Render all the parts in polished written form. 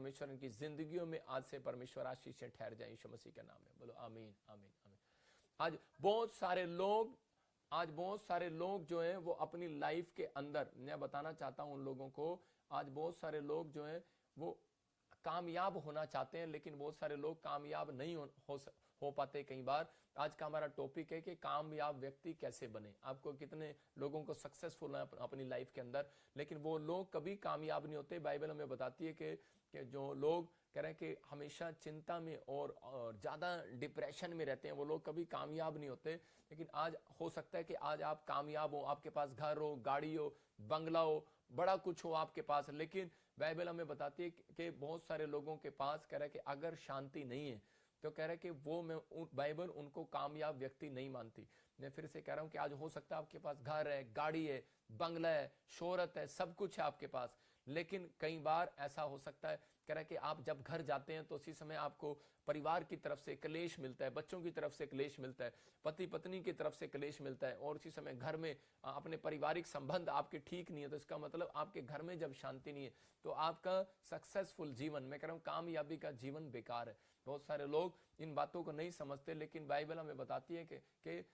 परमेश्वर इनकी जिंदगियों में आज से परमेश्वर आशीष ठहर जाए यीशु मसीह के नाम में। बोलो आमीन आमीन आमीन। आज बहुत सारे लोग जो हैं वो अपनी लाइफ के अंदर, मैं बताना चाहता हूं उन लोगों को, आज बहुत सारे लोग जो हैं वो कामयाब होना चाहते हैं, लेकिन बहुत सारे लोग कामयाब नहीं हो पाते कई बार। आज का हमारा टॉपिक है कि कामयाब व्यक्ति कैसे बने। आपको कितने लोगों को सक्सेसफुल है अपनी लाइफ के अंदर, लेकिन वो लोग कभी कामयाब नहीं होते। बाइबल हमें बताती है कि जो लोग कह रहे हैं कि हमेशा चिंता में और ज़्यादा डिप्रेशन में रहते हैं, वो लोग कभी कामयाब नहीं होते। लेकिन आज हो सकता है कि आज आप कामयाब हो, आपके पास घर हो, गाड़ी हो, बंगला हो, बड़ा कुछ हो आपके पास, लेकिन बाइबल हमें बताती है कि बहुत सारे लोगों के पास कह रहा है कि अगर शांति नहीं है तो कह रहा है कि वो बाइबल उनको कामयाब व्यक्ति नहीं मानती। मैं फिर से कह रहा हूं कि आज हो सकता है आपके पास घर है, गाड़ी है, बंगला है, शोहरत है, सब कुछ है आपके पास, लेकिन कई बार ऐसा हो सकता है कह रहा है कि आप जब घर जाते हैं तो उसी समय आपको परिवार की तरफ से क्लेश मिलता है, बच्चों की तरफ से क्लेश मिलता है, पति पत्नी की तरफ से क्लेश मिलता है, और उसी समय घर में अपने पारिवारिक संबंध आपके ठीक नहीं है। तो इसका मतलब आपके घर में जब शांति नहीं है तो आपका सक्सेसफुल जीवन, मैं कह रहा हूं कामयाबी का जीवन बेकार है। बहुत सारे लोग इन बातों को नहीं समझते, लेकिन बाइबल हमें बताती है कि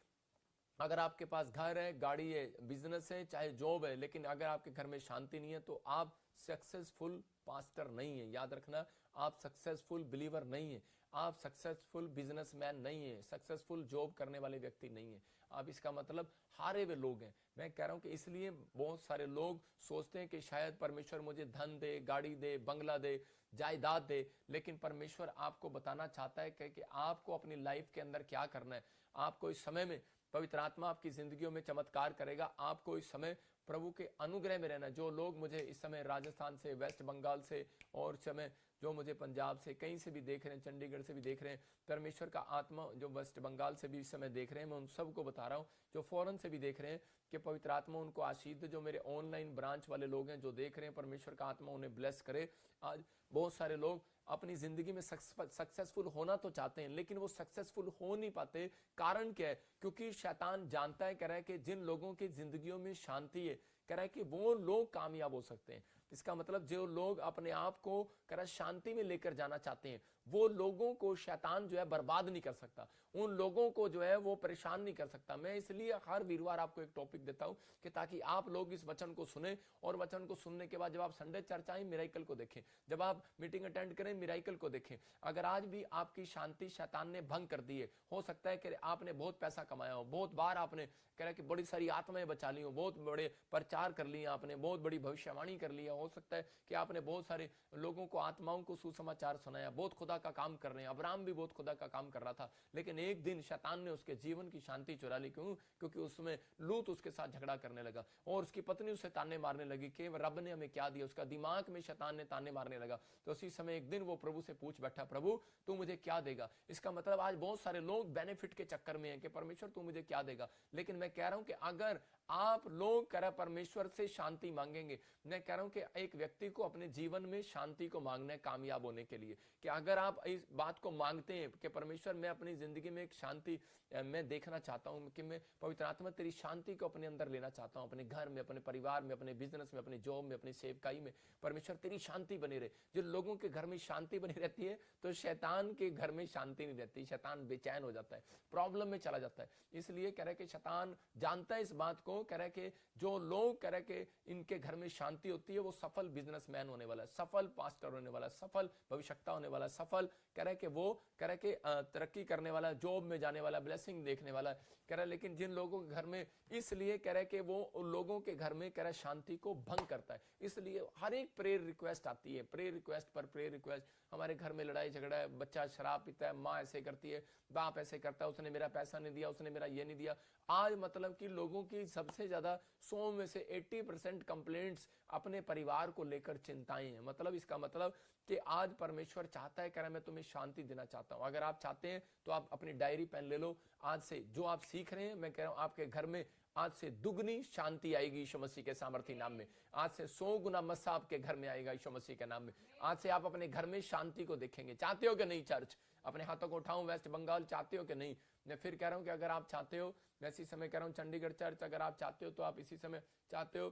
अगर आपके पास घर है, गाड़ी है, बिजनेस है, चाहे जॉब है, लेकिन अगर आपके घर में शांति नहीं है तो आप सक्सेसफुल पास्टर नहीं है। याद रखना, आप सक्सेसफुल बिलीवर नहीं है, आप सक्सेसफुल बिजनेसमैन नहीं है, सक्सेसफुल जॉब करने वाले व्यक्ति नहीं है, आप इसका मतलब हारे हुए लोग हैं। मैं कह रहा हूं कि इसलिए बहुत सारे लोग सोचते हैं कि शायद परमेश्वर मुझे धन दे, गाड़ी दे, बंगला दे, जायदाद दे, लेकिन परमेश्वर आपको बताना चाहता है कि आपको अपनी लाइफ के अंदर क्या करना है। आपको इस समय में पवित्र आत्मा आपकी जिंदगियों में चमत्कार करेगा। आपको इस समय प्रभु के अनुग्रह में रहना। जो लोग मुझे इस समय राजस्थान से, वेस्ट बंगाल से, और इस समय जो मुझे पंजाब से, कहीं से भी देख रहे हैं, चंडीगढ़ से भी देख रहे हैं, परमेश्वर का आत्मा जो वेस्ट बंगाल से भी इस समय देख रहे हैं, मैं उन सबको बता रहा हूं, जो फॉरेन से भी देख रहे हैं, कि पवित्र आत्मा उनको आशीष दे। जो मेरे ऑनलाइन ब्रांच वाले लोग हैं जो देख रहे हैं, परमेश्वर का आत्मा उन्हें ब्लेस करे। आज बहुत सारे लोग अपनी जिंदगी में सक्सेसफुल होना तो चाहते हैं, लेकिन वो सक्सेसफुल हो नहीं पाते। कारण क्या है? क्योंकि शैतान जानता है, कह रहा है कि जिन लोगों की जिंदगियों में शांति है, कह रहा है कि वो लोग कामयाब हो सकते हैं। इसका मतलब जो लोग अपने आप को कह रहा है शांति में लेकर जाना चाहते हैं, वो लोगों को शैतान जो है बर्बाद नहीं कर सकता, उन लोगों को जो है वो परेशान नहीं कर सकता। मैं इसलिए हर वीरवार आपको एक टॉपिक देता हूं कि ताकि आप लोग इस वचन को सुने, और वचन को सुनने के बाद जब आप संडे चर्च आए, मिराइकल को देखें, जब आप मीटिंग अटेंड करें, मिराइकल को देखें। अगर आज भी आपकी शांति शैतान ने भंग कर दी है, हो सकता है कि आपने बहुत पैसा कमाया हो, बहुत बार आपने कह रहा है कि बड़ी सारी आत्माएं बचा ली हो, बहुत बड़े प्रचार कर लिए आपने, बहुत बड़ी भविष्यवाणी कर लिया, हो सकता है कि आपने बहुत सारे लोगों को, आत्माओं को सुसमाचार सुनाया, बहुत खुदा का काम कर रहे हैं। अब्राहम भी बहुत खुदा का काम कर रहा था, लेकिन एक दिन शैतान ने उसके जीवन की शांति चुरा ली। क्यों? क्योंकि उसमें लूत उसके साथ झगड़ा करने लगा, और उसकी पत्नी उसे ताने मारने लगी कि रब ने हमें क्या दिया। उसका दिमाग में शैतान ने ताने मारने लगा। तो उसी समय एक दिन वो प्रभु से पूछ बैठा, प्रभु तू मुझे क्या देगा? इसका मतलब आज बहुत सारे लोग बेनिफिट के चक्कर में हैं कि परमेश्वर तू मुझे क्या देगा। लेकिन मैं कह रहा हूं कि अगर आप लोग कह रहा परमेश्वर से शांति मांगेंगे, मैं कह रहा हूं कि एक व्यक्ति को अपने जीवन में शांति को मांगना है कामयाब होने के लिए। कि अगर आप इस बात को मांगते हैं कि परमेश्वर मैं अपनी जिंदगी में एक शांति मैं देखना चाहता हूं, कि मैं पवित्र आत्मा तेरी शांति को अपने अंदर लेना चाहता हूं, अपने घर में, अपने परिवार में, अपने बिजनेस में, अपने जॉब में, अपनी सेवकाई में, परमेश्वर तेरी शांति बनी रहे। जो लोगों के घर में शांति बनी रहती है तो शैतान के घर में शांति नहीं रहती, शैतान बेचैन हो जाता है, प्रॉब्लम में चला जाता है। इसलिए कह रहे कि शैतान जानता है इस बात को, कह रहे कि जो लोग कह रहे कि इनके घर में शांति होती है वो सफल बिजनेसमैन होने वाला है, सफल पास्टर होने वाला है, सफल भविष्यवक्ता होने वाला है, सफल कह रहे कि वो कह रहे कि तरक्की करने वाला, जॉब में जाने वाला, ब्लेसिंग देखने वाला है, कह रहे। लेकिन जिन लोगों के घर में, इसलिए कह रहे कि वो उन लोगों के घर में कह रहे शांति को भंग करता है। इसलिए हर एक प्रेयर रिक्वेस्ट आती है, प्रेयर रिक्वेस्ट पर प्रेयर रिक्वेस्ट। हमारे घर में लड़ाई झगड़ा है, बच्चा शराब पीता है, माँ ऐसे करती है, बाप ऐसे करता है, उसने मेरा पैसा नहीं दिया, उसने मेरा ये नहीं दिया। आज मतलब कि लोगों की सबसे ज्यादा 100 में से 80% कंप्लेंट्स अपने परिवार को लेकर चिंताएं हैं। मतलब इसका मतलब कि आज परमेश्वर चाहता है, कह रहा मैं तुम्हें शांति देना चाहता हूं। अगर आप चाहते हैं तो आप अपनी डायरी पेन ले लो, आज से जो आप सीख रहे हैं, मैं कह रहा हूं आपके घर में आज से दुगनी शांति आएगी यीशु मसीह के सामर्थी नाम में। आज से 100 गुना मस्सा आपके घर में आएगा यीशु मसीह के नाम में। आज से आप अपने घर में शांति को देखेंगे। चाहते हो कि नहीं चर्च? अपने हाथों को उठाऊं, वेस्ट बंगाल चाहते हो कि नहीं? मैं फिर कह रहा हूं कि अगर आप चाहते हो, मैं इसी समय कह रहा हूं चंडीगढ़ चर्च, अगर आप चाहते हो तो आप इसी समय चाहते हो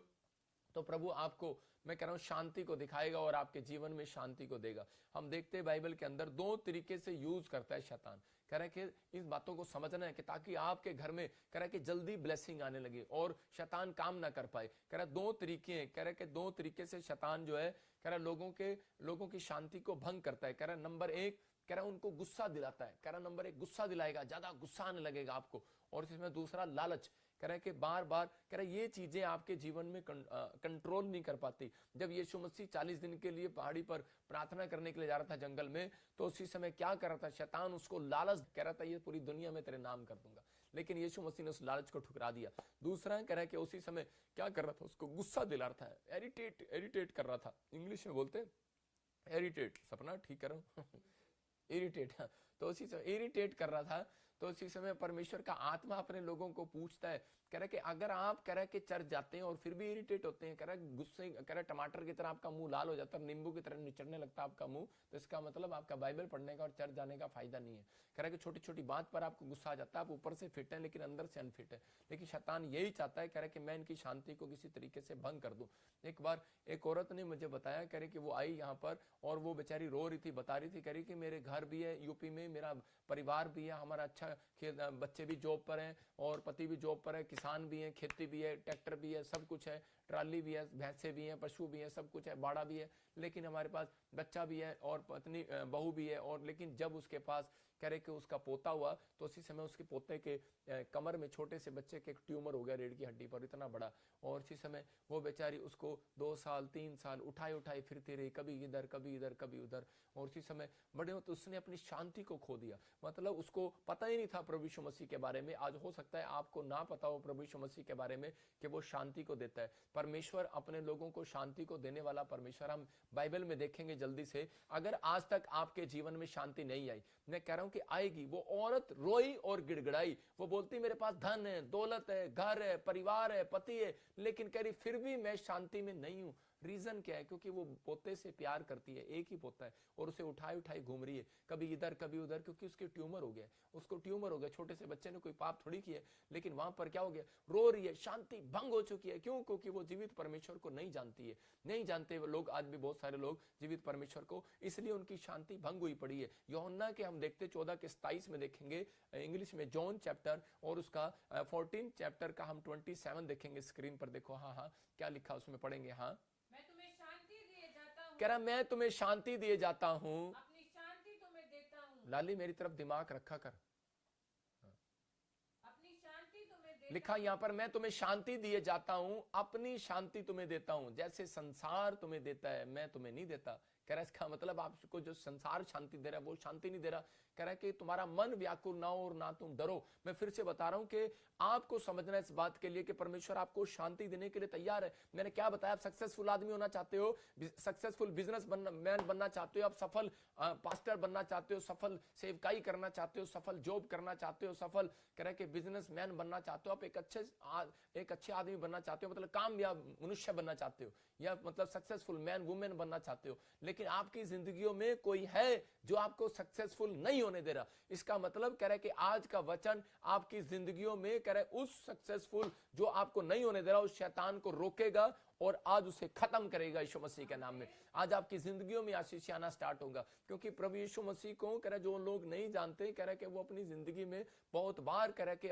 तो प्रभु आपको, मैं कह रहा हूं, शांति को दिखाएगा और आपके जीवन में शांति को देगा। हम देखते हैं बाइबल के अंदर दो तरीके से यूज करता है शैतान। कह रहा है कि इस बातों को समझना है कि ताकि आपके घर में, कह रहा है कि जल्दी ब्लेसिंग आने लगे और शैतान काम ना कर पाए। कह रहा है दो तरीके हैं, कह रहा है कि दो तरीके से शैतान जो है, कह रहा है लोगों की शांति को भंग करता है। कह रहा है नंबर एक, कह रहा है उनको गुस्सा दिलाता है। कह रहा है नंबर एक, गुस्सा दिलाएगा, ज्यादा गुस्सा आने लगेगा आपको। और इसमें दूसरा लालच। कह रहा है कि बार बार, कह रहा है ये चीजें आपके जीवन में कंट्रोल नहीं कर पाती। जब यीशु मसीह 40 दिन के लिए पहाड़ी पर प्रार्थना करने के लिए जा रहा था जंगल में, तो उसी समय क्या कर रहा था शैतान, उसको लालच, कह रहा था ये पूरी दुनिया में तेरे नाम कर दूंगा, लेकिन यीशु मसीह ने उस लालच को ठुकरा दिया। दूसरा कह रहा है कि उसी समय क्या कर रहा था, उसको गुस्सा दिला रहा था, इरिटेट कर रहा था। इंग्लिश में बोलते हैं इरिटेट, सपना ठीक कर रहा हूं इरिटेट। तो उसी समय इरिटेट कर रहा था। तो उसी समय परमेश्वर का आत्मा अपने लोगों को पूछता है, कह रहा कि अगर आप, कह रहा कि चर्च जाते हैं और फिर भी इरिटेट होते हैं, कह रहा गुस्से, कह रहा टमाटर की तरह आपका मुंह लाल हो जाता है, नींबू की तरह निचड़ने लगता है आपका मुंह, तो इसका मतलब आपका बाइबल पढ़ने का और चर्च जाने का फायदा नहीं है। कह रहा कि छोटी छोटी बात पर आपको गुस्सा आ जाता है, आप ऊपर से फिट है लेकिन अंदर से अनफिट है। लेकिन शैतान यही चाहता है, कह रहा कि मैं इनकी शांति को किसी तरीके से भंग कर दूं। एक बार एक औरत ने मुझे बताया, कह रही कि वो आई यहाँ पर और वो बेचारी रो रही थी, बता रही थी, कह रही कि मेरे घर भी है यूपी में, मेरा परिवार भी है, हमारा अच्छा बच्चे भी जॉब पर हैं और पति भी जॉब पर है, किसान भी है, खेती भी है, ट्रैक्टर भी है, सब कुछ है, ट्राली भी है, भैंसे भी हैं, पशु भी है, सब कुछ है, बाड़ा भी है, लेकिन हमारे पास बच्चा भी है और पत्नी बहू भी है। और लेकिन जब उसके पास, कह रहे कि उसका पोता हुआ, तो उसी समय उसके पोते के कमर में, छोटे से बच्चे के एक ट्यूमर हो गया रीढ़ की हड्डी पर, इतना बड़ा। और इसी समय वो बेचारी उसको 2 साल 3 साल उठाई फिरती रही, कभी इधर कभी इधर कभी उधर। और उसी समय बड़े होते उसने अपनी शांति को खो दिया। मतलब उसको पता ही नहीं था प्रभु यीशु मसीह के बारे में। आज हो सकता है आपको ना पता हो प्रभु यीशु मसीह के बारे में कि वो शांति को देता है। परमेश्वर अपने लोगों को शांति को देने वाला परमेश्वर, हम बाइबल में देखेंगे जल्दी से। अगर आज तक आपके जीवन में शांति नहीं आई, मैं कह रहा हूं कि आएगी। वो औरत रोई और गिड़गिड़ाई, वो बोलती मेरे पास धन है, दौलत है, घर है, परिवार है, पति है, लेकिन कह रही फिर भी मैं शांति में नहीं हूं। रीजन क्या है? क्योंकि वो पोते से प्यार करती है, एक ही पोता है, और उसे उठाई घूम रही है, कभी इधर कभी उधर, क्योंकि उसके ट्यूमर हो गया। उसको ट्यूमर हो गया, छोटे से बच्चे ने कोई पाप थोड़ी किया, लेकिन वहां पर क्या हो गया, रो रही है, शांति भंग हो चुकी है। क्यों? क्योंकि वो जीवित परमेश्वर को नहीं जानती है। नहीं जानते वो लोग, आज भी बहुत सारे लोग जीवित परमेश्वर को, इसलिए उनकी शांति भंग हुई पड़ी है। यूहन्ना के हम देखते 14 के 27 में देखेंगे, इंग्लिश में जॉन चैप्टर और उसका 14 चैप्टर का हम 27 देखेंगे। स्क्रीन पर देखो, हाँ क्या लिखा उसमें, पढ़ेंगे। हाँ, कह रहा मैं तुम्हें शांति दिए जाता हूँ, अपनी शांति तुम्हें देता हूँ। लाली मेरी तरफ दिमाग रखा कर। अपनी शांति तुम्हें देता लिखा यहाँ पर, मैं तुम्हें शांति दिए जाता हूँ, अपनी शांति तुम्हें देता हूँ, जैसे संसार तुम्हें देता है मैं तुम्हें नहीं देता। कह रहा है इसका मतलब आपको जो संसार शांति दे रहा है वो शांति नहीं दे रहा। कह रहा है कि तुम्हारा मन व्याकुल ना हो और ना तुम डरो। मैं फिर से बता रहा हूं कि आपको समझना है इस बात के लिए कि परमेश्वर आपको शांति देने के लिए तैयार है। मैंने क्या बताया, आप सक्सेसफुल आदमी होना चाहते हो, सक्सेसफुल बिजनेस मैन बनना चाहते हो, आप सफल पास्टर बनना चाहते हो, सफल सेवकाई करना चाहते हो, सफल जॉब करना चाहते हो, सफल कह रहे कि बिजनेस मैन बनना चाहते हो, आप एक अच्छे आदमी बनना चाहते हो, मतलब कामयाब मनुष्य बनना चाहते हो, या मतलब सक्सेसफुल मैन वुमेन बनना चाहते हो, लेकिन आपकी जिंदगियों में कोई है जो आपको सक्सेसफुल नहीं होने दे रहा। इसका मतलब कह रहा है कि आज का वचन आपकी जिंदगियों में, कह रहा है उस सक्सेसफुल जो आपको नहीं होने दे रहा, उस शैतान को रोकेगा और आज उसे खत्म करेगा यीशु मसीह के नाम में। आज आपकी जिंदगियों में आशीष आना स्टार्ट होगा, क्योंकि प्रभु यीशु मसीह को, कह रहा है जो लोग नहीं जानते, कह रहा है कि वो अपनी जिंदगी में बहुत बार, कह रहा है कि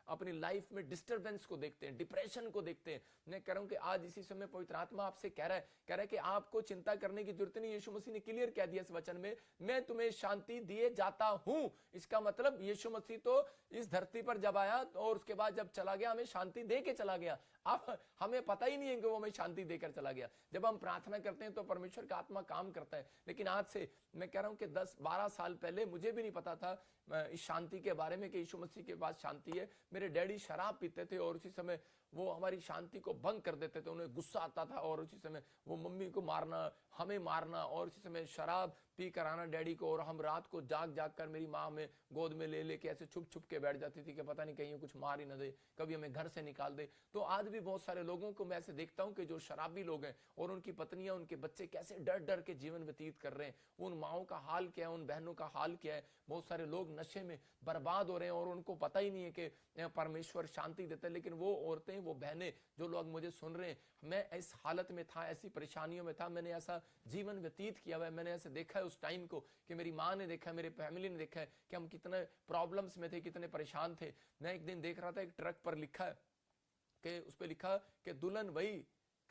अपनी लाइफ में डिस्टर्बेंस को देखते हैं, डिप्रेशन को देखते हैं। मैं कह रहा हूं कि आज इसी समय पवित्र आत्मा आपसे कह रहा है कि आपको चिंता करने की जरूरत नहीं। यीशु मसीह ने क्लियर कह दिया इस वचन में, मैं तुम्हें शांति दिए जाता हूं। इसका मतलब यीशु मसीह तो इस धरती पर जब आया और उसके बाद जब चला गया, हमें शांति दे के चला गया। अब हमें पता ही नहीं है कि वो हमें शांति देकर चला गया। जब हम प्रार्थना करते हैं तो परमेश्वर का आत्मा काम करता है, लेकिन आज से मैं कह रहा हूं कि 10-12 साल पहले मुझे भी नहीं पता था इस शांति के बारे में कि यीशु मसीह के पास शांति है। मेरे डैडी शराब पीते थे और उसी समय वो हमारी शांति को भंग कर देते थे, उन्हें गुस्सा आता था और उसी समय वो मम्मी को मारना, हमें मारना, और उसी समय शराब पी कर आना डैडी को, और हम रात को जाग कर मेरी माँ में गोद में ले लेके ऐसे छुप के बैठ जाती थी कि पता नहीं कहीं कुछ मार ही ना दे, कभी हमें घर से निकाल दे। तो आज भी बहुत सारे लोगों को मैं ऐसे देखता हूं कि जो शराबी लोग हैं और उनकी पत्नियां, उनके बच्चे कैसे डर के जीवन व्यतीत कर रहे हैं। उन माओं का हाल क्या है, उन बहनों का हाल क्या है। बहुत सारे लोग नशे में बर्बाद हो रहे हैं और उनको पता ही नहीं है कि परमेश्वर शांति देता है, लेकिन वो औरतें हैं, वो बहनें, जो लोग मुझे सुन रहे हैं, मैं इस हालत में था, ऐसी परेशानियों में था, मैंने ऐसा जीवन व्यतीत किया हुआ है, मैंने ऐसे देखा है उस टाइम को कि मेरी माँ ने देखा है, मेरी फैमिली ने देखा है कि हम कितने प्रॉब्लम्स में थे, कितने परेशान थे। मैं एक दिन देख रहा था, एक ट्रक पर लिखा है कि उस पर लिखा कि दुल्हन वही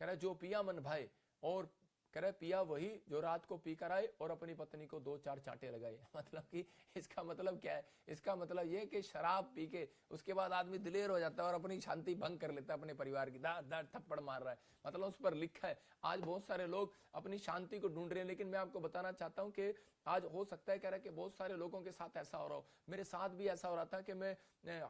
कह रहा जो पिया मन भाई, और कह रहा पिया वही जो रात को पी कर आए और अपनी पत्नी को 2-4 चांटे लगाए। मतलब कि इसका मतलब क्या है? इसका मतलब ये कि शराब पी के उसके बाद आदमी दिलेर हो जाता है और अपनी शांति भंग कर लेता है, अपने परिवार की दाद दाद थप्पड़ मार रहा है। मतलब उस पर लिखा है। आज बहुत सारे लोग अपनी शांति को ढूंढ रहे हैं, लेकिन मैं आपको बताना चाहता हूं कि आज हो सकता है कह रहा है कि बहुत सारे लोगों के साथ ऐसा हो रहा हो, मेरे साथ भी ऐसा हो रहा था कि मैं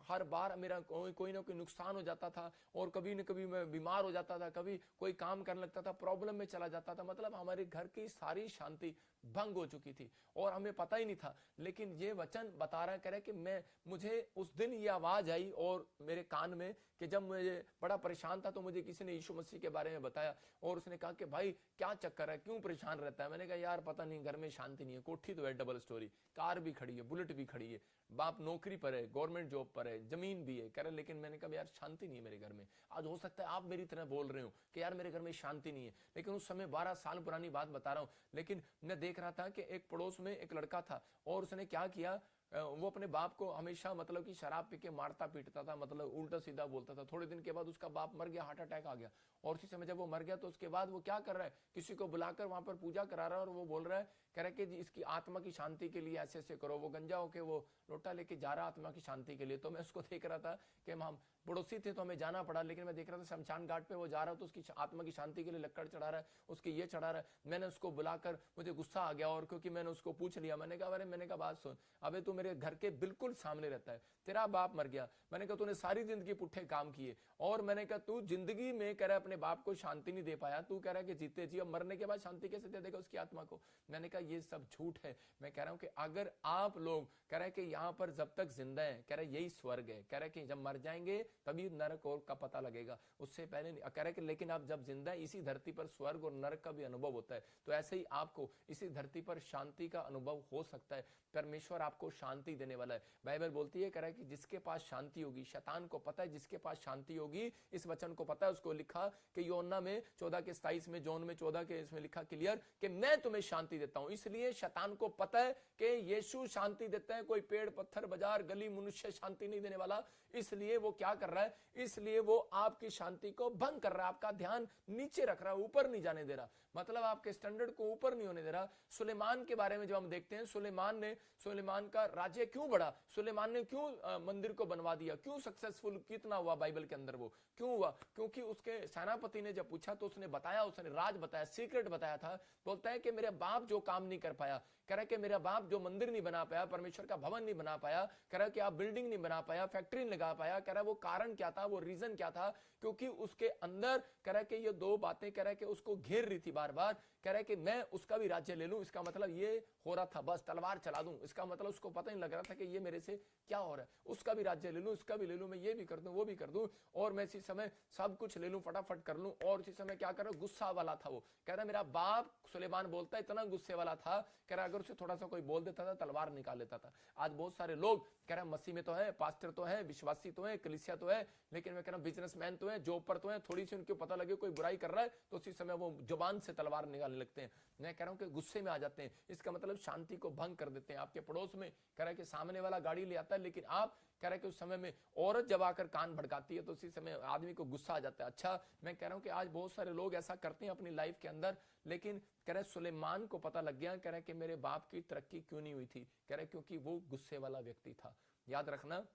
हर बार मेरा कोई ना कोई नुकसान हो जाता था, और कभी न कभी मैं बीमार हो जाता था, कभी कोई काम करने लगता था, प्रॉब्लम में चला जाता था। मतलब हमारे घर की सारी शांति भंग हो चुकी थी और हमें पता ही नहीं था। लेकिन ये वचन बता रहा है, कह रहा है कि मुझे उस दिन ये आवाज आई और मेरे कान में कि जब मुझे बड़ा परेशान था तो मुझे किसी ने यीशु मसीह के बारे में बताया, और उसने कहा कि भाई क्या चक्कर है, क्यों परेशान रहता है? मैंने कहा यार पता नहीं, घर में शांति नहीं है। कोठी तो है डबल स्टोरी, कार भी खड़ी है, बुलेट भी खड़ी है, बाप नौकरी पर है, गवर्नमेंट जॉब पर है, जमीन भी है, कह रहे लेकिन मैंने कहा यार शांति नहीं है मेरे घर में। आज हो सकता है आप मेरी तरह बोल रहे हो कि यार मेरे घर में शांति नहीं है, लेकिन उस समय 12 साल पुरानी बात बता रहा हूं। लेकिन मैं देख रहा था कि एक पड़ोस में एक लड़का था, और उसने क्या किया, वो अपने बाप को हमेशा मतलब कि शराब पी के मारता पीटता था, मतलब उल्टा सीधा बोलता था। थोड़े दिन के बाद उसका बाप मर गया, हार्ट अटैक आ गया, और उसी समय जब वो मर गया तो उसके बाद वो क्या कर रहा है, किसी को बुलाकर वहां पर पूजा करा रहा है, और वो बोल रहा है, कह रहा है कि इसकी आत्मा की शांति के लिए ऐसे ऐसे करो। वो गंजा होके वो लोटा लेके जा रहा आत्मा की शांति के लिए। तो मैं उसको देख रहा था कि हम पड़ोसी थे तो हमें जाना पड़ा, लेकिन मैं देख रहा था शमशान घाट पे वो जा रहा, तो उसकी आत्मा की शांति के लिए लक्कड़ चढ़ा रहा है, उसके ये चढ़ा रहा है। मैंने उसको बुलाकर, मुझे गुस्सा आ गया, और क्योंकि मैंने उसको पूछ लिया, मैंने कहा अरे, मैंने कहा बात सुन, अबे तू मेरे घर के बिल्कुल सामने रहता है, तेरा बाप मर गया, मैंने कहा तूने सारी जिंदगी पुट्ठे काम किए, और मैंने कहा तू जिंदगी में कह रहा है अपने बाप को शांति नहीं दे पाया, तू कह रहा है कि जीते जी, अब मरने के बाद शांति कैसे दे देगा उसकी आत्मा को? मैंने कहा ये सब झूठ है। मैं कह रहा हूं कि अगर आप लोग कह रहे हैं कि यहाँ पर जब तक जिंदा है, कह रहे यही स्वर्ग है, कह रहे कि जब मर जाएंगे तभी नरक और का पता लगेगा, उससे पहले नहीं। कह रहे कि लेकिन आप जब जिंदा है, इसी धरती पर स्वर्ग और नरक का भी अनुभव होता है। तो ऐसे ही आपको इसी धरती पर शांति का अनुभव हो सकता है। परमेश्वर आपको शांति देने वाला है। बाइबल बोलती है, कह रहा है कि जिसके पास शांति होगी, शैतान को पता है जिसके पास शांति होगी, इस वचन को पता है, उसको लिखा कि योना में 14:27 में, जॉन में 14 के इसमें लिखा क्लियर कि मैं तुम्हें शांति देता हूं। इसलिए शैतान को पता है कि यीशु शांति देता है, कोई पेड़ पत्थर बाजार गली मनुष्य शांति नहीं देने वाला। इसलिए वो क्या कर रहा है, इसलिए वो आपकी शांति को भंग कर रहा है, आपका ध्यान नीचे रख रहा है, ऊपर नहीं जाने दे रहा, मतलब आपके स्टैंडर्ड को ऊपर नहीं होने दे रहा। सुलेमान के बारे में जब हम देखते हैं, सुलेमान का राज्य क्यों बढ़ा, सुलेमान ने क्यों मंदिर को बनवा दिया, क्यों सक्सेसफुल कितना हुआ बाइबल के अंदर, वो क्यों हुआ? क्योंकि उसके सेनापति ने जब पूछा तो उसने बताया, उसने राज बताया, सीक्रेट बताया था। बोलता है कि मेरे बाप जो काम नहीं कर पाया, कह रहा है कि मेरा बाप जो मंदिर नहीं बना पाया, परमेश्वर का भवन नहीं बना पाया, कह रहा है कि आप बिल्डिंग नहीं बना पाया, फैक्ट्री नहीं लगा पाया, कह रहा है वो कारण क्या था, वो रीजन क्या था? क्योंकि उसके अंदर कह रहा है कि ये दो बातें कह रहा है कि उसको घेर रही थी बार बार। कह रहा है कि मैं उसका भी राज्य ले लूं, इसका मतलब ये हो रहा था बस तलवार चला दूं, इसका मतलब उसको पता नहीं लग रहा था कि ये मेरे से क्या हो रहा है। उसका भी राज्य ले लूं, इसका भी ले लूं, मैं ये भी कर दूं, वो भी कर दूं, और मैं इसी समय सब कुछ ले लूं, फटाफट कर लूं। और इसी समय क्या कर रहा, गुस्सा वाला था वो। कह रहा मेरा बाप सुलेमान बोलता है इतना गुस्से वाला था, कह रहा अगर उसे थोड़ा सा कोई बोल देता था तलवार निकाल लेता था। आज बहुत सारे लोग कह रहा मसीह में तो है, पास्टर तो है, विश्वासी तो है, कलीसिया तो है, लेकिन मैं कह रहा बिजनेसमैन तो है, जॉब पर तो है, थोड़ी सी उनको पता लगे कोई बुराई कर रहा है तो उसी समय वो जुबान से तलवार निकालने लगते हैं। मैं कह रहा हूं कि गुस्से में आ जाते हैं, इसका मतलब शांति को भंग कर देते हैं। आपके पड़ोस में कह रहा है कि सामने वाला गाड़ी ले आता है, लेकिन आप कह रहा है कि उस समय में औरत जब आकर कान भड़काती है तो उसी समय आदमी को गुस्सा आ जाता है। अच्छा, मैं कह रहा हूं कि आज बहुत सारे लोग ऐसा करते हैं अपनी लाइफ के अंदर, लेकिन कह रहे सुलेमान को पता लग गया, कह रहे कि मेरे बाप की तरक्की क्यों नहीं हुई थी, कह रहे क्योंकि वो गुस्से वाला व्यक्ति था। याद रखना,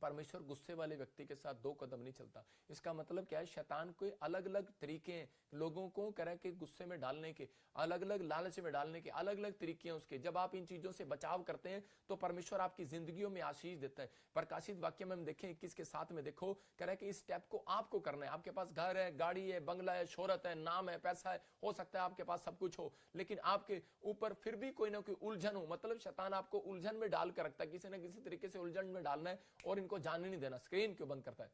परमेश्वर गुस्से वाले व्यक्ति के साथ 2 कदम नहीं चलता। इसका मतलब क्या है, शैतान के अलग अलग तरीके लोगों को कह रहा है कि गुस्से में डालने के, अलग अलग लालच में डालने के अलग अलग तरीके हैं उसके। जब आप इन चीजों से बचाव करते हैं तो परमेश्वर आपकी जिंदगियों में आशीष देता है। प्रकाशित वाक्य में हम देखें 21 के 7 में देखो, कह रहा है कि इस स्टेप को आपको करना है। आपके पास घर है, गाड़ी है, बंगला है, शोहरत है, नाम है, पैसा है, हो सकता है आपके पास सब कुछ हो, लेकिन आपके ऊपर फिर भी कोई ना कोई उलझन हो। मतलब शैतान आपको उलझन में डाल कर रखता है, किसी ना किसी तरीके से उलझन में डालना है और इनको जानने नहीं देना। स्क्रीन क्यों बंद करता है?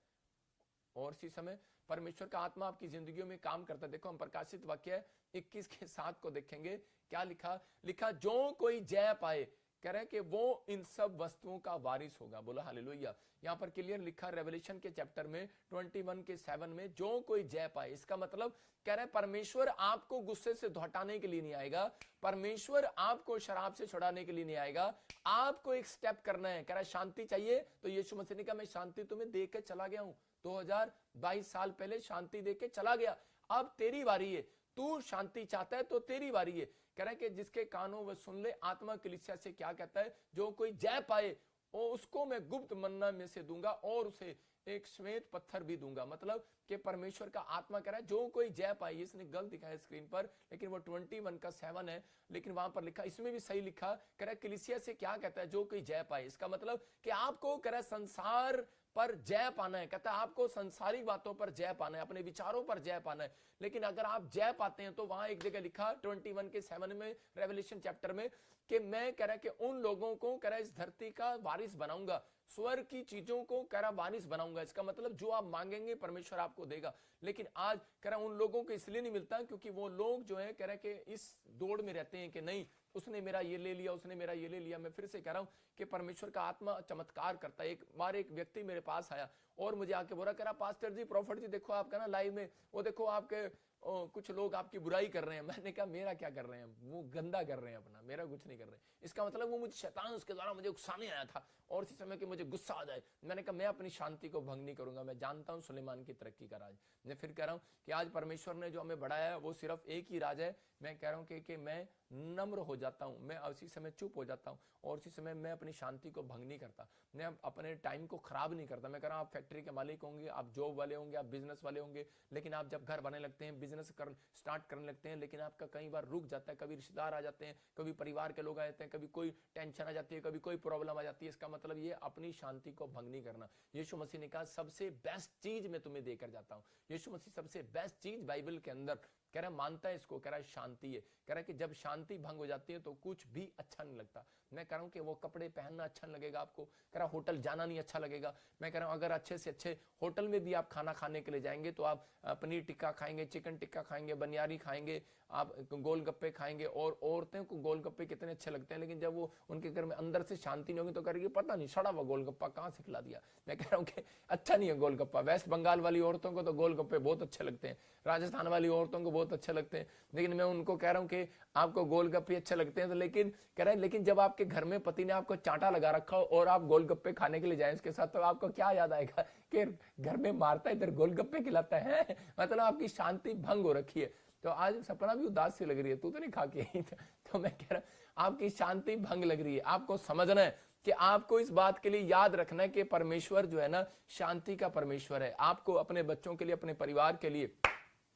और इसी समय परमेश्वर का आत्मा आपकी जिंदगियों में काम करता है। देखो हम प्रकाशित वाक्य 21 के 7 को देखेंगे, क्या लिखा, जो कोई जय पाए, कह रहे हैं कि वो इन सब वस्तुओं का वारिस होगा। बोला हालेलुया। यहाँ पर क्लियर लिखा रेवलेशन के चैप्टर में 21 के 7 में, जो कोई जय पाए। इसका मतलब कह रहे हैं परमेश्वर आपको गुस्से से हटाने के लिए नहीं आएगा, परमेश्वर आपको शराब से छुड़ाने के लिए नहीं आएगा, आपको एक स्टेप करना है। कह रहा है शांति चाहिए तो यीशु मसीह ने कहा मैं शांति तुम्हें दे के चला गया हूं, 2022 साल पहले शांति दे के चला गया, अब तेरी बारी है। तू शांति चाहता है तो तेरी बारी है। कह रहा है कि जिसके कानों वह सुन ले। आत्मा कलीसिया से क्या कहता है, जो कोई जय पाए उसको मैं गुप्त मन्ना में से दूंगा और उसे एक श्वेत पत्थर भी दूंगा। मतलब कि परमेश्वर का आत्मा कह रहा है जो कोई जय पाए। इसने गलत दिखा है स्क्रीन पर, लेकिन वो 21 का 7 है, लेकिन वहां पर लिखा, इसमें भी सही लिखा। कह रहा है कलीसिया से क्या कहता है, जो कोई जय पाए। इसका मतलब कि आपको कह रहा है संसार पर जय पाना है। कहता है आपको संसारिक बातों पर जय पाना है, अपने विचारों पर जय पाना है। लेकिन अगर आप जय पाते हैं तो वहां एक जगह लिखा 21 के 7 में रेवलेशन चैप्टर में कि मैं कह रहा कि उन लोगों को कह रहा इस धरती का वारिस बनाऊंगा, स्वर्ग की चीजों को कह रहा वारिस बनाऊंगा। इसका मतलब जो आप मांगेंगे परमेश्वर आपको देगा। लेकिन आज कह रहा उन लोगों को इसलिए नहीं मिलता क्योंकि वो लोग जो है कह रहा कि इस दौड़ में रहते हैं कि नहीं उसने मेरा ये ले लिया, उसने मेरा ये ले लिया। मैं फिर से कह रहा हूं कि परमेश्वर का आत्मा चमत्कार करता है। एक बार एक व्यक्ति मेरे पास आया और मुझे आके बोला, कह रहा पास्टर जी, प्रॉफिट जी, देखो आपका ना लाइव में वो देखो आपके कुछ लोग आपकी बुराई कर रहे हैं। मैंने कहा मेरा क्या कर रहे हैं, वो गंदा कर रहे हैं अपना, मेरा कुछ नहीं कर रहे। इसका मतलब वो मुझे शैतान उसके द्वारा मुझे उकसाने आया था और इसी समय कि मुझे गुस्सा आ जाए। मैंने कहा मैं अपनी शांति को भंग नहीं करूंगा, मैं जानता हूं सुलेमान की तरक्की का राज। मैं फिर कह रहा हूं कि आज परमेश्वर ने जो हमें बढ़ाया है वो सिर्फ एक ही राज है। मैं कह रहा हूं कि मैं नम्र हो जाता हूं, मैं उसी समय चुप हो जाता हूं और उसी समय मैं अपनी शांति को भंग नहीं करता, मैं अपने टाइम को खराब नहीं करता। मैं कह रहा हूं आप फैक्ट्री के मालिक होंगे, आप जॉब वाले होंगे, आप बिजनेस वाले होंगे, लेकिन आप जब घर बनाने लगते हैं, बिजनेस स्टार्ट करने लगते हैं, लेकिन आपका कई बार रुक जाता है। कभी रिश्तेदार आ जाते हैं, कभी परिवार के लोग आ जाते हैं, कभी कोई टेंशन आ जाती है, कभी कोई प्रॉब्लम आ जाती है। इसका मतलब ये अपनी शांति को भंग नहीं करना। यीशु मसीह ने कहा सबसे बेस्ट चीज मैं तुम्हें देकर जाता हूं। यीशु मसीह सबसे बेस्ट चीज बाइबल के अंदर कह रहा मानता है, इसको कह रहा है शांति है। कह रहा है कि जब शांति भंग हो जाती है तो कुछ भी अच्छा नहीं लगता। मैं कह रहा हूं कि वो कपड़े पहनना अच्छा नहीं लगेगा आपको, कह रहा होटल जाना नहीं अच्छा लगेगा। मैं कह रहा हूं अगर अच्छे से अच्छे होटल में भी आप खाना खाने के लिए जाएंगे तो आप पनीर टिक्का खाएंगे, चिकन टिक्का खाएंगे, बनियारी खाएंगे, आप गोलगप्पे खाएंगे। और औरतें को गोलगप्पे कितने अच्छे लगते हैं, लेकिन जब वो उनके घर में अंदर से शांति नहीं होगी तो करेगी पता नहीं सड़ा हुआ गोलगप्पा कहां से खिला दिया। मैं कह रहा हूं कि अच्छा नहीं है गोलगप्पा। वेस्ट बंगाल वाली औरतों को तो गोलगप्पे बहुत अच्छे लगते हैं, राजस्थान वाली औरतों को बहुत अच्छे लगते हैं, लेकिन मैं उनको कह रहा हूं कि आपको गोलगप्पे अच्छे लगते हैं तो लेकिन कह रहे हैं लेकिन जब आपके घर में पति ने आपको चांटा लगा रखा हो और आप गोलगप्पे खाने के लिए जाएं उसके साथ, तो आपको क्या याद आएगा कि घर में मारता है इधर गोलगप्पे खिलाता है। मतलब आपकी शांति भंग हो रखी है। तो आज सपना भी उदास सी लग रही है, तू तो नहीं खा के आई। तो मैं कह रहा हूं आपकी शांति भंग लग रही है। आपको समझना है कि आपको इस बात के लिए याद रखना है कि परमेश्वर जो है ना शांति का परमेश्वर है। आपको अपने बच्चों के लिए, अपने परिवार के लिए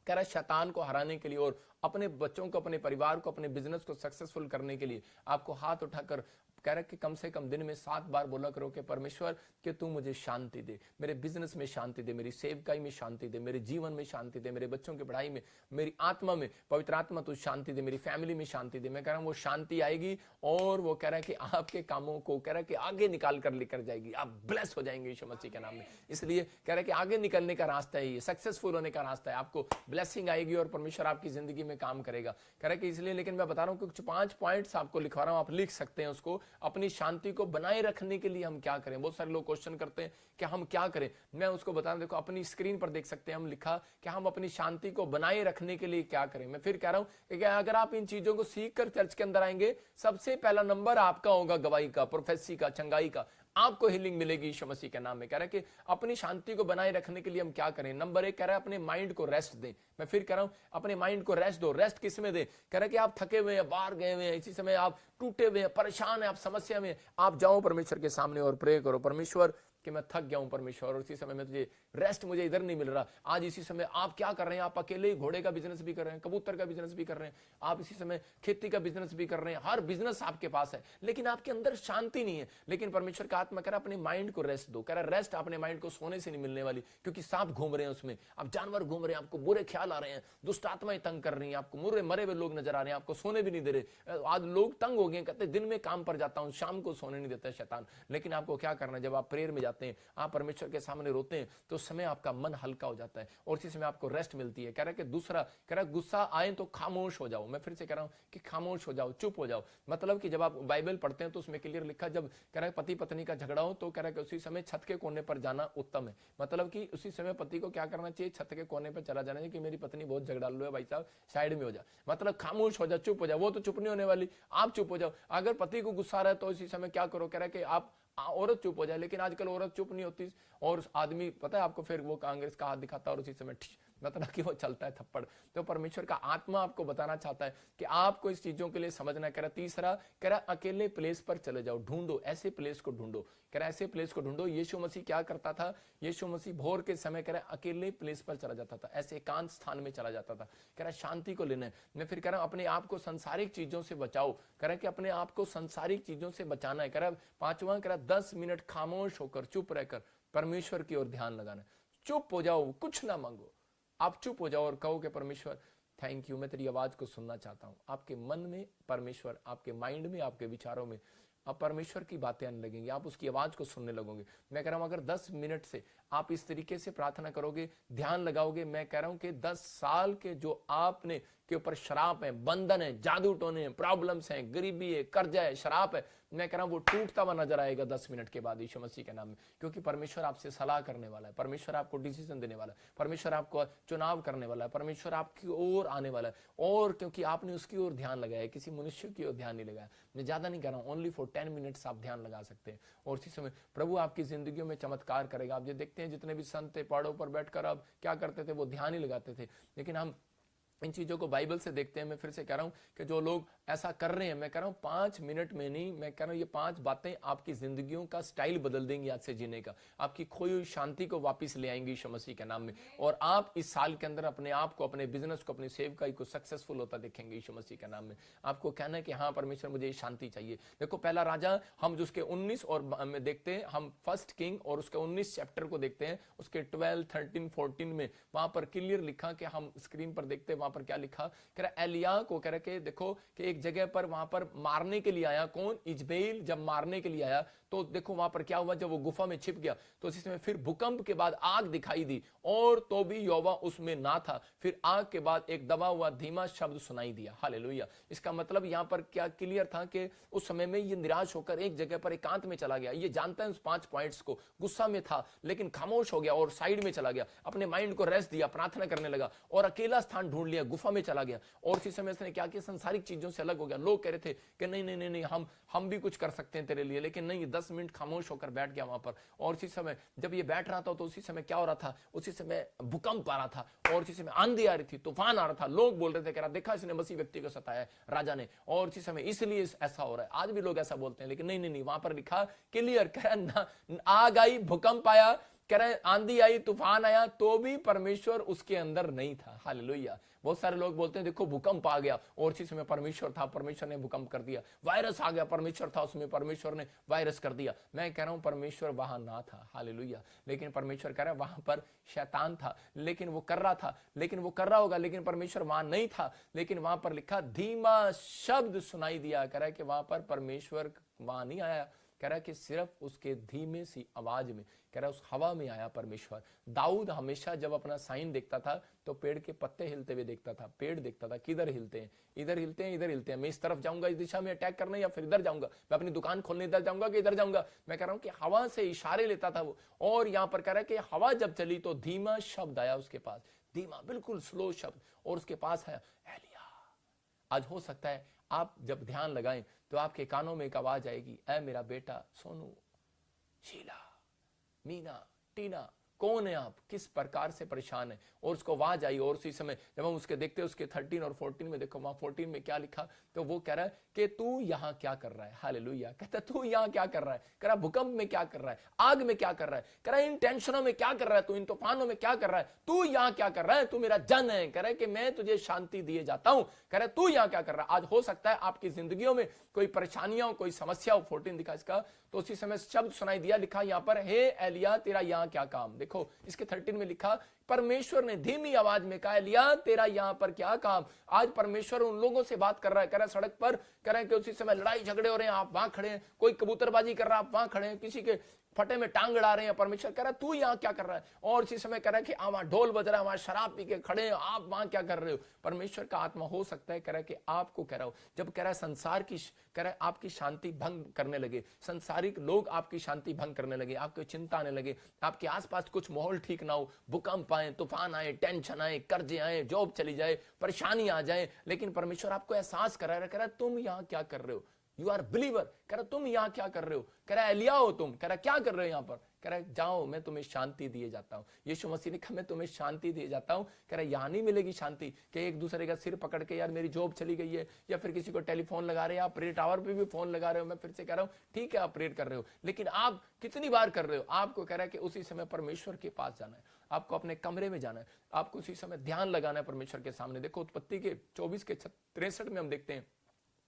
कह रहा है शैतान को हराने के लिए और अपने बच्चों को, अपने परिवार को, अपने बिजनेस को सक्सेसफुल करने के लिए आपको हाथ उठाकर कह रहा है कि कम से कम दिन में 7 बार बोला करो कि परमेश्वर कि तू मुझे शांति दे, मेरे बिजनेस में शांति दे, मेरी सेवकाई में शांति दे, मेरे जीवन में शांति दे, मेरे बच्चों की पढ़ाई में, मेरी आत्मा में, पवित्र आत्मा तू शांति दे, मेरी फैमिली में शांति दे। मैं कह रहा हूं वो शांति आएगी और वो कह रहा है कि आपके कामों को कह रहा है कि आगे निकाल कर लेकर जाएगी। आप ब्लेस हो जाएंगे यीशु मसीह के नाम में। इसलिए कह रहा है कि आगे निकलने का रास्ता है, ये सक्सेसफुल होने का रास्ता है। आपको ब्लेसिंग आएगी और परमेश्वर आपकी जिंदगी में काम करेगा। कह रहा है कि इसलिए, लेकिन मैं बता रहा हूं कि कुछ 5 पॉइंट्स आपको लिखवा रहा हूं, आप लिख सकते हैं उसको। अपनी शांति को बनाए रखने के लिए हम क्या करें। बहुत सारे लोग क्वेश्चन करते हैं कि हम क्या करें, मैं उसको बता रहा हूं। देखो अपनी स्क्रीन पर देख सकते हैं, हम लिखा कि हम अपनी शांति को बनाए रखने के लिए क्या करें। मैं फिर कह रहा हूं कि अगर आप इन चीजों को सीख कर चर्च के अंदर आएंगे, सबसे पहला नंबर आपका होगा गवाही का, प्रोफेसी का, चंगाई का। आपको हीलिंग मिलेगी यीशु मसीह के नाम में। कह रहा है कि अपनी शांति को बनाए रखने के लिए हम क्या करें। नंबर 1 कह रहा है अपने माइंड को रेस्ट दें। मैं फिर कह रहा हूं अपने माइंड को रेस्ट दो। रेस्ट किस में दे, कह रहा है कि आप थके हुए हैं, बाहर गए हुए हैं, इसी समय आप टूटे हुए हैं, परेशान हैं, आप समस्या में, आप जाओ परमेश्वर के सामने और प्रे करो, परमेश्वर कि मैं थक गया हूं परमेश्वर और इसी समय में तुझे रेस्ट मुझे इधर नहीं मिल रहा। आज इसी समय आप क्या कर रहे हैं, आप अकेले ही घोड़े का बिजनेस भी कर रहे हैं, कबूतर का बिजनेस भी कर रहे हैं, आप इसी समय खेती का बिजनेस भी कर रहे हैं, हर बिजनेस आपके पास है, लेकिन आपके अंदर शांति नहीं है। लेकिन परमेश्वर का आत्मा कह रहा है अपने माइंड को रेस्ट दो। कह रहा है रेस्ट अपने माइंड को सोने से नहीं मिलने वाली, क्योंकि सांप घूम रहे हैं उसमें, आप जानवर घूम रहे हैं, आपको बुरे ख्याल आ रहे हैं, दुष्ट आत्माएं तंग कर रही हैं, आपको मुर्रे मरे हुए लोग नजर आ रहे हैं, आपको सोने भी नहीं दे रहे। आज लोग तंग हो गए, कहते दिन में काम पर जाता हूं, शाम को सोने नहीं देता है शैतान। लेकिन आपको क्या करना है, जब आप प्रेयर में जाते जाते हैं, आप परमेश्वर के सामने रोते हैं, तो उस समय आपका मन हल्का हो जाता है और इसी समय आपको रेस्ट मिलती है। कह रहा है कि दूसरा, कह रहा है गुस्सा आए तो खामोश हो जाओ। मैं फिर से कह रहा हूं कि खामोश हो जाओ, चुप हो जाओ। मतलब कि जब आप बाइबल पढ़ते हैं तो उसमें क्लियर लिखा, जब कह रहा है पति पत्नी का झगड़ा हो तो कह रहा है कि उसी समय छत के कोने पर जाना उत्तम है। मतलब कि उसी समय पति को क्या करना चाहिए, छत के कोने पर चला जाना चाहिए कि मेरी पत्नी बहुत झगड़ालू है, भाई साहब साइड में हो जा, मतलब खामोश हो जा, चुप हो जा। वो तो चुप नहीं होने वाली, आप चुप हो जाओ। अगर पति को गुस्सा आ रहा है तो इसी समय क्या करो, कह रहा है कि आप औरत चुप हो जाए। लेकिन आजकल औरत चुप नहीं होती और आदमी पता है आपको, फिर वो कांग्रेस का हाथ दिखाता है और उसी समय मतलब कि वो चलता है थप्पड़। तो परमेश्वर का आत्मा आपको बताना चाहता है कि आपको इस चीजों के लिए समझना है। कह रहा तीसरा, कह रहा अकेले प्लेस पर चले जाओ, ढूंढो ऐसे प्लेस को ढूंढो। कह रहा ऐसे प्लेस को ढूंढो। यीशु मसीह क्या करता था, यीशु मसीह भोर के समय कह रहा अकेले प्लेस पर चला जाता था, ऐसे एकांत स्थान में चला जाता था। कह रहा शांति को लेना है। मैं फिर कह रहा अपने आप को संसारिक चीजों से बचाओ। कह रहा कि अपने आप को संसारिक चीजों से बचाना है। कह रहा पांचवा, कह रहा 10 मिनट खामोश होकर, चुप रहकर परमेश्वर की ओर ध्यान लगाना है। चुप हो जाओ, कुछ ना मांगो, आप चुप हो जाओ और कहो कि परमेश्वर थैंक यू, मैं तेरी आवाज को सुनना चाहता हूं। आपके मन में परमेश्वर, आपके माइंड में, आपके विचारों में अब परमेश्वर की बातें आने लगेंगी, आप उसकी आवाज को सुनने लगोगे। मैं कह रहा हूं अगर 10 मिनट से आप इस तरीके से प्रार्थना करोगे, ध्यान लगाओगे, मैं कह रहा हूं कि 10 साल के जो आपने के ऊपर शराप है, बंधन है, जादू टोने हैं, प्रॉब्लम्स हैं, गरीबी है, कर्जा है, शराप है, मैं कह रहा हूं वो टूटता हुआ नजर आएगा 10 मिनट के बाद यीशु मसीह के नाम में। क्योंकि परमेश्वर आपसे सलाह करने वाला है, परमेश्वर आपको डिसीजन देने वाला है, परमेश्वर आपको चुनाव करने वाला है, परमेश्वर आपकी ओर आने वाला है। और क्योंकि आपने उसकी ओर ध्यान लगाया, किसी मनुष्य की ओर ध्यान नहीं लगाया। मैं ज्यादा नहीं कह रहा हूं, ओनली फॉर 10 मिनट्स आप ध्यान लगा सकते हैं और इसी समय प्रभु आपकी जिंदगियों में चमत्कार करेगा। आप ये देखते हैं जितने भी संत थे पहाड़ों पर बैठकर अब क्या करते थे, वो ध्यान ही लगाते थे। लेकिन हम इन चीजों को बाइबल से देखते हैं। मैं फिर से कह रहा हूं कि जो लोग ऐसा कर रहे हैं, मैं कह रहा हूं 5 मिनट में नहीं, मैं कह रहा हूं ये 5 बातें आपकी जिंदगियों का स्टाइल बदल देंगी आज से जीने का, आपकी खोई हुई शांति को वापस ले आएंगी यीशु मसीह के नाम में। और आप इस साल के अंदर अपने आप को, अपने बिजनेस को, अपनी सेवकाई को सक्सेसफुल होता देखेंगे यीशु मसीह के नाम में। आपको कहना है कि हाँ परमेश्वर मुझे शांति चाहिए। देखो पहला राजा हम जो उसके 19 और में देखते हैं, हम 1 किंग और उसके 19 चैप्टर को देखते हैं, उसके 12, 13, 14 में वहां पर क्लियर लिखा कि हम स्क्रीन पर देखते हैं, वहां पर क्या लिखा, कह रहा एलिया को कह रहा कि देखो कि एक जगह पर वहां पर मारने के लिए आया, कौन, इजबेल जब मारने के लिए आया तो देखो वहां पर क्या हुआ, जब वो गुफा में छिप गया तो इसी समय फिर भूकंप के बाद आग दिखाई दी और तो भी यहोवा उसमें ना था। फिर आग के बाद एक दबा हुआ धीमा शब्द सुनाई दिया। हालेलुया। इसका मतलब यहां पर क्या क्लियर था कि उस समय में ये निराश होकर एक जगह पर एकांत में चला गया। ये जानता है उस 5 पॉइंट्स को, गुस्सा में था लेकिन खामोश हो गया और साइड में चला गया, अपने माइंड को रेस्ट दिया, प्रार्थना करने लगा और अकेला स्थान ढूंढ लिया, गुफा में चला गया। और इसी समय उसने क्या किया, संसारिक चीजों से अलग हो गया। लोग कह रहे थे कि नहीं नहीं नहीं नहीं, हम भी कुछ कर सकते हैं तेरे लिए, लेकिन नहीं, 10 मिनट खामोश होकर बैठ गया वहां पर। और उसी समय जब ये बैठ रहा था तो उसी समय क्या हो रहा था, उसी समय भूकंप आ रहा था और उसी समय आंधी आ रही थी, तूफान आ रहा था। लोग बोल रहे थे, कह रहा देखा इसने मसीह व्यक्ति को सताया राजा ने, और उसी समय इसलिए ऐसा हो रहा है। आज भी लोग ऐसा बोलते हैं, लेकिन नहीं नहीं नहीं, वहां पर लिखा क्लियर, कह रहा आग आई, भूकंप आया, कह रहे आंधी आई, तूफान आया, तो भी परमेश्वर उसके अंदर नहीं था। हालेलुया। बहुत सारे लोग बोलते हैं देखो भूकंप आ गया और उसी समय परमेश्वर था, परमेश्वर ने भूकंप कर दिया। वायरस आ गया, परमेश्वर था उसमें, परमेश्वर ने वायरस कर दिया। मैं कह रहा हूं परमेश्वर वहां ना था। हालेलुया। लेकिन परमेश्वर कह रहा है वहां पर शैतान था, लेकिन वो कर रहा था, लेकिन वो कर रहा होगा, लेकिन परमेश्वर वहां नहीं था। लेकिन वहां पर लिखा धीमा शब्द सुनाई दिया। कह रहा है कि वहां पर परमेश्वर वहां नहीं आया, कह रहा है कि सिर्फ उसके धीमे सी आवाज में, कह रहा है उस हवा में आया परमेश्वर। दाऊद हमेशा जब अपना साइन देखता था तो पेड़ के पत्ते हिलते हुए देखता था। पेड़ देखता था किधर हिलते हैं, इधर हिलते हैं, इधर हिलते हैं, मैं इस तरफ जाऊंगा, इस दिशा में अटैक करने, या फिर इधर जाऊंगा, मैं अपनी दुकान खोलने इधर जाऊंगा कि इधर जाऊंगा। मैं कह रहा हूं कि हवा से इशारे लेता था वो। और यहां पर कह रहा है कि हवा जब चली तो धीमा शब्द आया उसके पास, धीमा बिल्कुल स्लो शब्द, और उसके पास है एलिया। आज हो सकता है आप जब ध्यान लगाएं तो आपके कानों में एक आवाज आएगी, ऐ मेरा बेटा सोनू, शीला, मीना, टीना, कौन है आप, किस प्रकार से परेशान है। और उसको आवाज आई और उसी समय जब हम उसके देखते हैं उसके 13 और 14 में, देखो वहां 14 में क्या लिखा, तो वो कह रहा है कि तू यहां क्या कर रहा है। हालेलुया। कहता तू यहां क्या कर रहा है, कह रहा भूकंप में क्या कर रहा है, आग में क्या कर रहा है, कह रहा इन टेंशनों में क्या कर रहा है, तू इन तूफानों में क्या कर रहा है, तू यहां क्या कर रहा है, तू मेरा जन है, कह रहा है कि मैं तुझे शांति दिए जाता हूं, कह रहा है तू यहां क्या कर रहा है। आज हो सकता है आपकी जिंदगियों में कोई परेशानियां हो, कोई समस्या हो। 14 दिखा इसका, तो उसी समय शब्द सुनाई दिया, लिखा यहां पर, हे एलिया तेरा यहां क्या काम। देखो इसके 13 में लिखा, परमेश्वर ने धीमी आवाज में कहा, एलिया तेरा यहां पर क्या काम। आज परमेश्वर उन लोगों से बात कर रहा है, कह रहा है सड़क पर, कह रहा है कि उसी समय लड़ाई झगड़े हो रहे हैं, आप वहां खड़े हैं, कोई कबूतरबाजी कर रहा है, आप वहां खड़े हैं, किसी के फटे में टांग अड़ा रहे हैं, परमेश्वर कह रहा है तू यहाँ क्या कर रहा है, और इसी समय कह रहा है कि वहां ढोल बज रहा है, वहां शराब पी के खड़े हैं, आप वहां क्या कर रहे हो। परमेश्वर का आत्मा हो सकता है कह रहा है कि आपको कह रहा हो, जब कह रहा है संसार की कह रहा है आपकी शांति भंग करने लगे, संसारिक लोग आपकी शांति भंग करने लगे, आपको चिंता आने लगे, आपके आसपास कुछ माहौल ठीक ना हो, भूकंप आए, तूफान आए, टेंशन आए, कर्जे आए, जॉब चली जाए, परेशानी आ जाए, लेकिन परमेश्वर आपको एहसास करा रहा है, कह रहा है तुम यहाँ क्या कर रहे हो, यू आर बिलीवर, कह रहा तुम यहाँ क्या कर रहे हो, कह रहा एलिया हो तुम, कह रहा क्या कर रहे हो यहाँ पर, कह रहा जाओ मैं तुम्हें शांति दिए जाता हूँ। यीशु मसीह ने कहा मैं तुम्हें शांति दिए जाता हूँ, कह रहा यहाँ नहीं मिलेगी शांति कि एक दूसरे का सिर पकड़ के यार मेरी जॉब चली गई है, या फिर किसी को टेलीफोन लगा रहे हो, आप प्रेयर टावर पे भी फोन लगा रहे हो, मैं फिर से कह रहा हूँ ठीक है आप प्रेयर कर रहे हो, लेकिन आप कितनी बार कर रहे हो। आपको कह रहा है कि उसी समय परमेश्वर के पास जाना है, आपको अपने कमरे में जाना है, आपको उसी समय ध्यान लगाना है परमेश्वर के सामने। देखो उत्पत्ति के 24 के 63 में हम देखते हैं,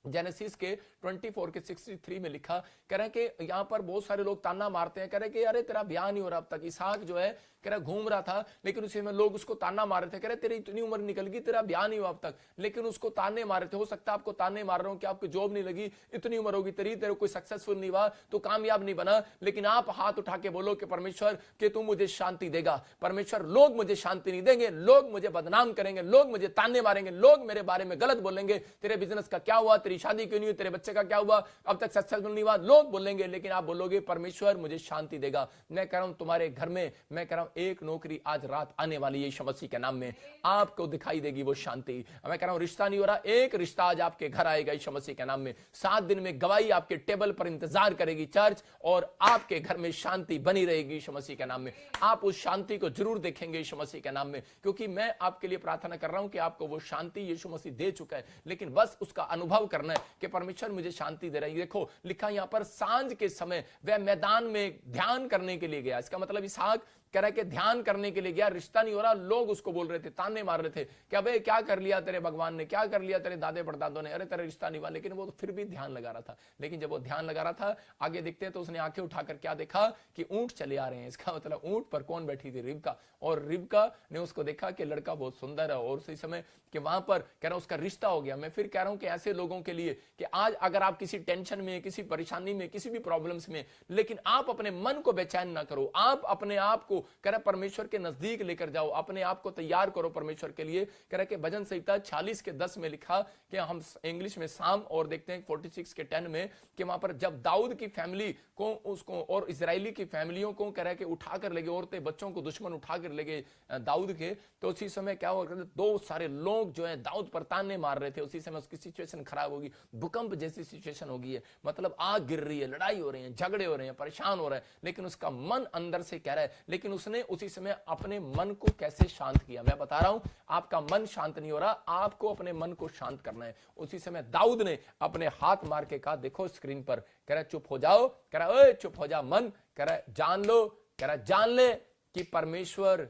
जेनेसिस के 24 के 63 में लिखा, कह रहे हैं कि यहाँ पर बहुत सारे लोग ताना मारते हैं, कह रहे हैं कि अरे तेरा ब्याह नहीं हो रहा अब तक। इसहाक जो है कह रहा घूम रहा था, लेकिन उसी में लोग उसको ताना मार रहे थे, कह रहे तेरी इतनी उम्र निकल गई, तेरा ब्याह नहीं हुआ अब तक, लेकिन उसको ताने मार रहे थे। हो सकता है आपको ताने मार रहे हो कि आपको जॉब नहीं लगी, इतनी उम्र होगी तेरी, तेरे कोई सक्सेसफुल नहीं हुआ, तो कामयाब नहीं बना, लेकिन आप हाथ उठा के बोलो कि परमेश्वर कि तू मुझे शांति देगा। परमेश्वर लोग मुझे शांति नहीं देंगे, लोग मुझे बदनाम करेंगे, लोग मुझे ताने मारेंगे, लोग मेरे बारे में गलत बोलेंगे, तेरे बिजनेस का क्या हुआ, तेरी शादी क्यों नहीं हुई, तेरे बच्चे का क्या हुआ, अब तक सक्सेसफुल नहीं हुआ, लोग बोलेंगे, लेकिन आप बोलोगे परमेश्वर मुझे शांति देगा। मैं कह रहा हूं तुम्हारे घर में, मैं कह रहा हूं एक नौकरी आज रात आने वाली है यीशु मसीह के नाम में, आपको दिखाई देगी वो शांति। मैं कह रहा हूं रिश्ता नहीं हो रहा, एक रिश्ता आज आपके घर आएगा यीशु मसीह के नाम में। 7 दिन में गवाही आपके टेबल पर इंतजार करेगी चर्च, और आपके घर में शांति बनी रहेगी यीशु मसीह के नाम में। आप उस शांति को जरूर देखेंगे यीशु मसीह के नाम में, क्योंकि मैं आपके लिए प्रार्थना कर रहा हूं कि आपको वो शांति यीशु मसीह दे चुका है, लेकिन बस उसका अनुभव करना है कि परमेश्वर मुझे शांति दे रहा है। देखो लिखा यहां पर सांझ के समय वह मैदान में ध्यान करने के लिए गया। इसका मतलब इसहाक कह रहा है कि ध्यान करने के लिए गया, रिश्ता नहीं हो रहा, लोग उसको बोल रहे थे, ताने मार रहे थे कि अबे क्या कर लिया तेरे भगवान ने, क्या कर लिया तेरे दादे परदादों ने, अरे तेरा रिश्ता नहीं हुआ, लेकिन वो तो फिर भी ध्यान लगा रहा था। लेकिन जब वो ध्यान लगा रहा था, आगे देखते हैं तो उसने आंखें उठाकर क्या देखा कि ऊंट चले आ रहे हैं। इसका मतलब ऊंट पर कौन बैठी थी, रिबका, और रिबका ने उसको देखा कि लड़का बहुत सुंदर है, और उसी समय कि वहां पर कह रहा उसका रिश्ता हो गया। मैं फिर कह रहा हूं कि ऐसे लोगों के लिए कि आज अगर आप किसी टेंशन में, किसी परेशानी में, किसी भी प्रॉब्लम्स में, लेकिन आप अपने मन को बेचैन ना करो, आप अपने आप को कह रहा परमेश्वर के नजदीक लेकर जाओ, अपने आप को तैयार करो परमेश्वर के लिए। कह रहा कि भजन संहिता 46 के 10 में लिखा कि हम इंग्लिश में साम और देखते हैं 46 के 10 में कि वहां पर जब दाऊद की फैमिली को उसको और इजरायली की फैमिलियों को कह रहा है कि उठाकर ले गए, औरतें बच्चों को दुश्मन उठाकर ले गए दाऊद के, तो उसी समय क्या हुआ, दो सारे लोग जो है दाऊद पर ताने मार रहे थे। उसी समय उसकी सिचुएशन खराब होगी, भूकंप जैसी सिचुएशन हो गई है, मतलब आग गिर रही है, लड़ाई हो रही है, झगड़े हो रहे हैं, परेशान हो रहा है, लेकिन उसका मन अंदर से कह रहा है, लेकिन उसने उसी समय अपने मन को कैसे शांत किया। मैं बता रहा हूं आपका मन शांत नहीं हो रहा, आपको अपने मन को शांत करना है। उसी समय दाऊद ने अपने हाथ मार के कहा, देखो स्क्रीन पर, कह रहा चुप हो जाओ, कह रहा ओए चुप हो जा मन, कह रहा जान लो, कह रहा जान ले कि परमेश्वर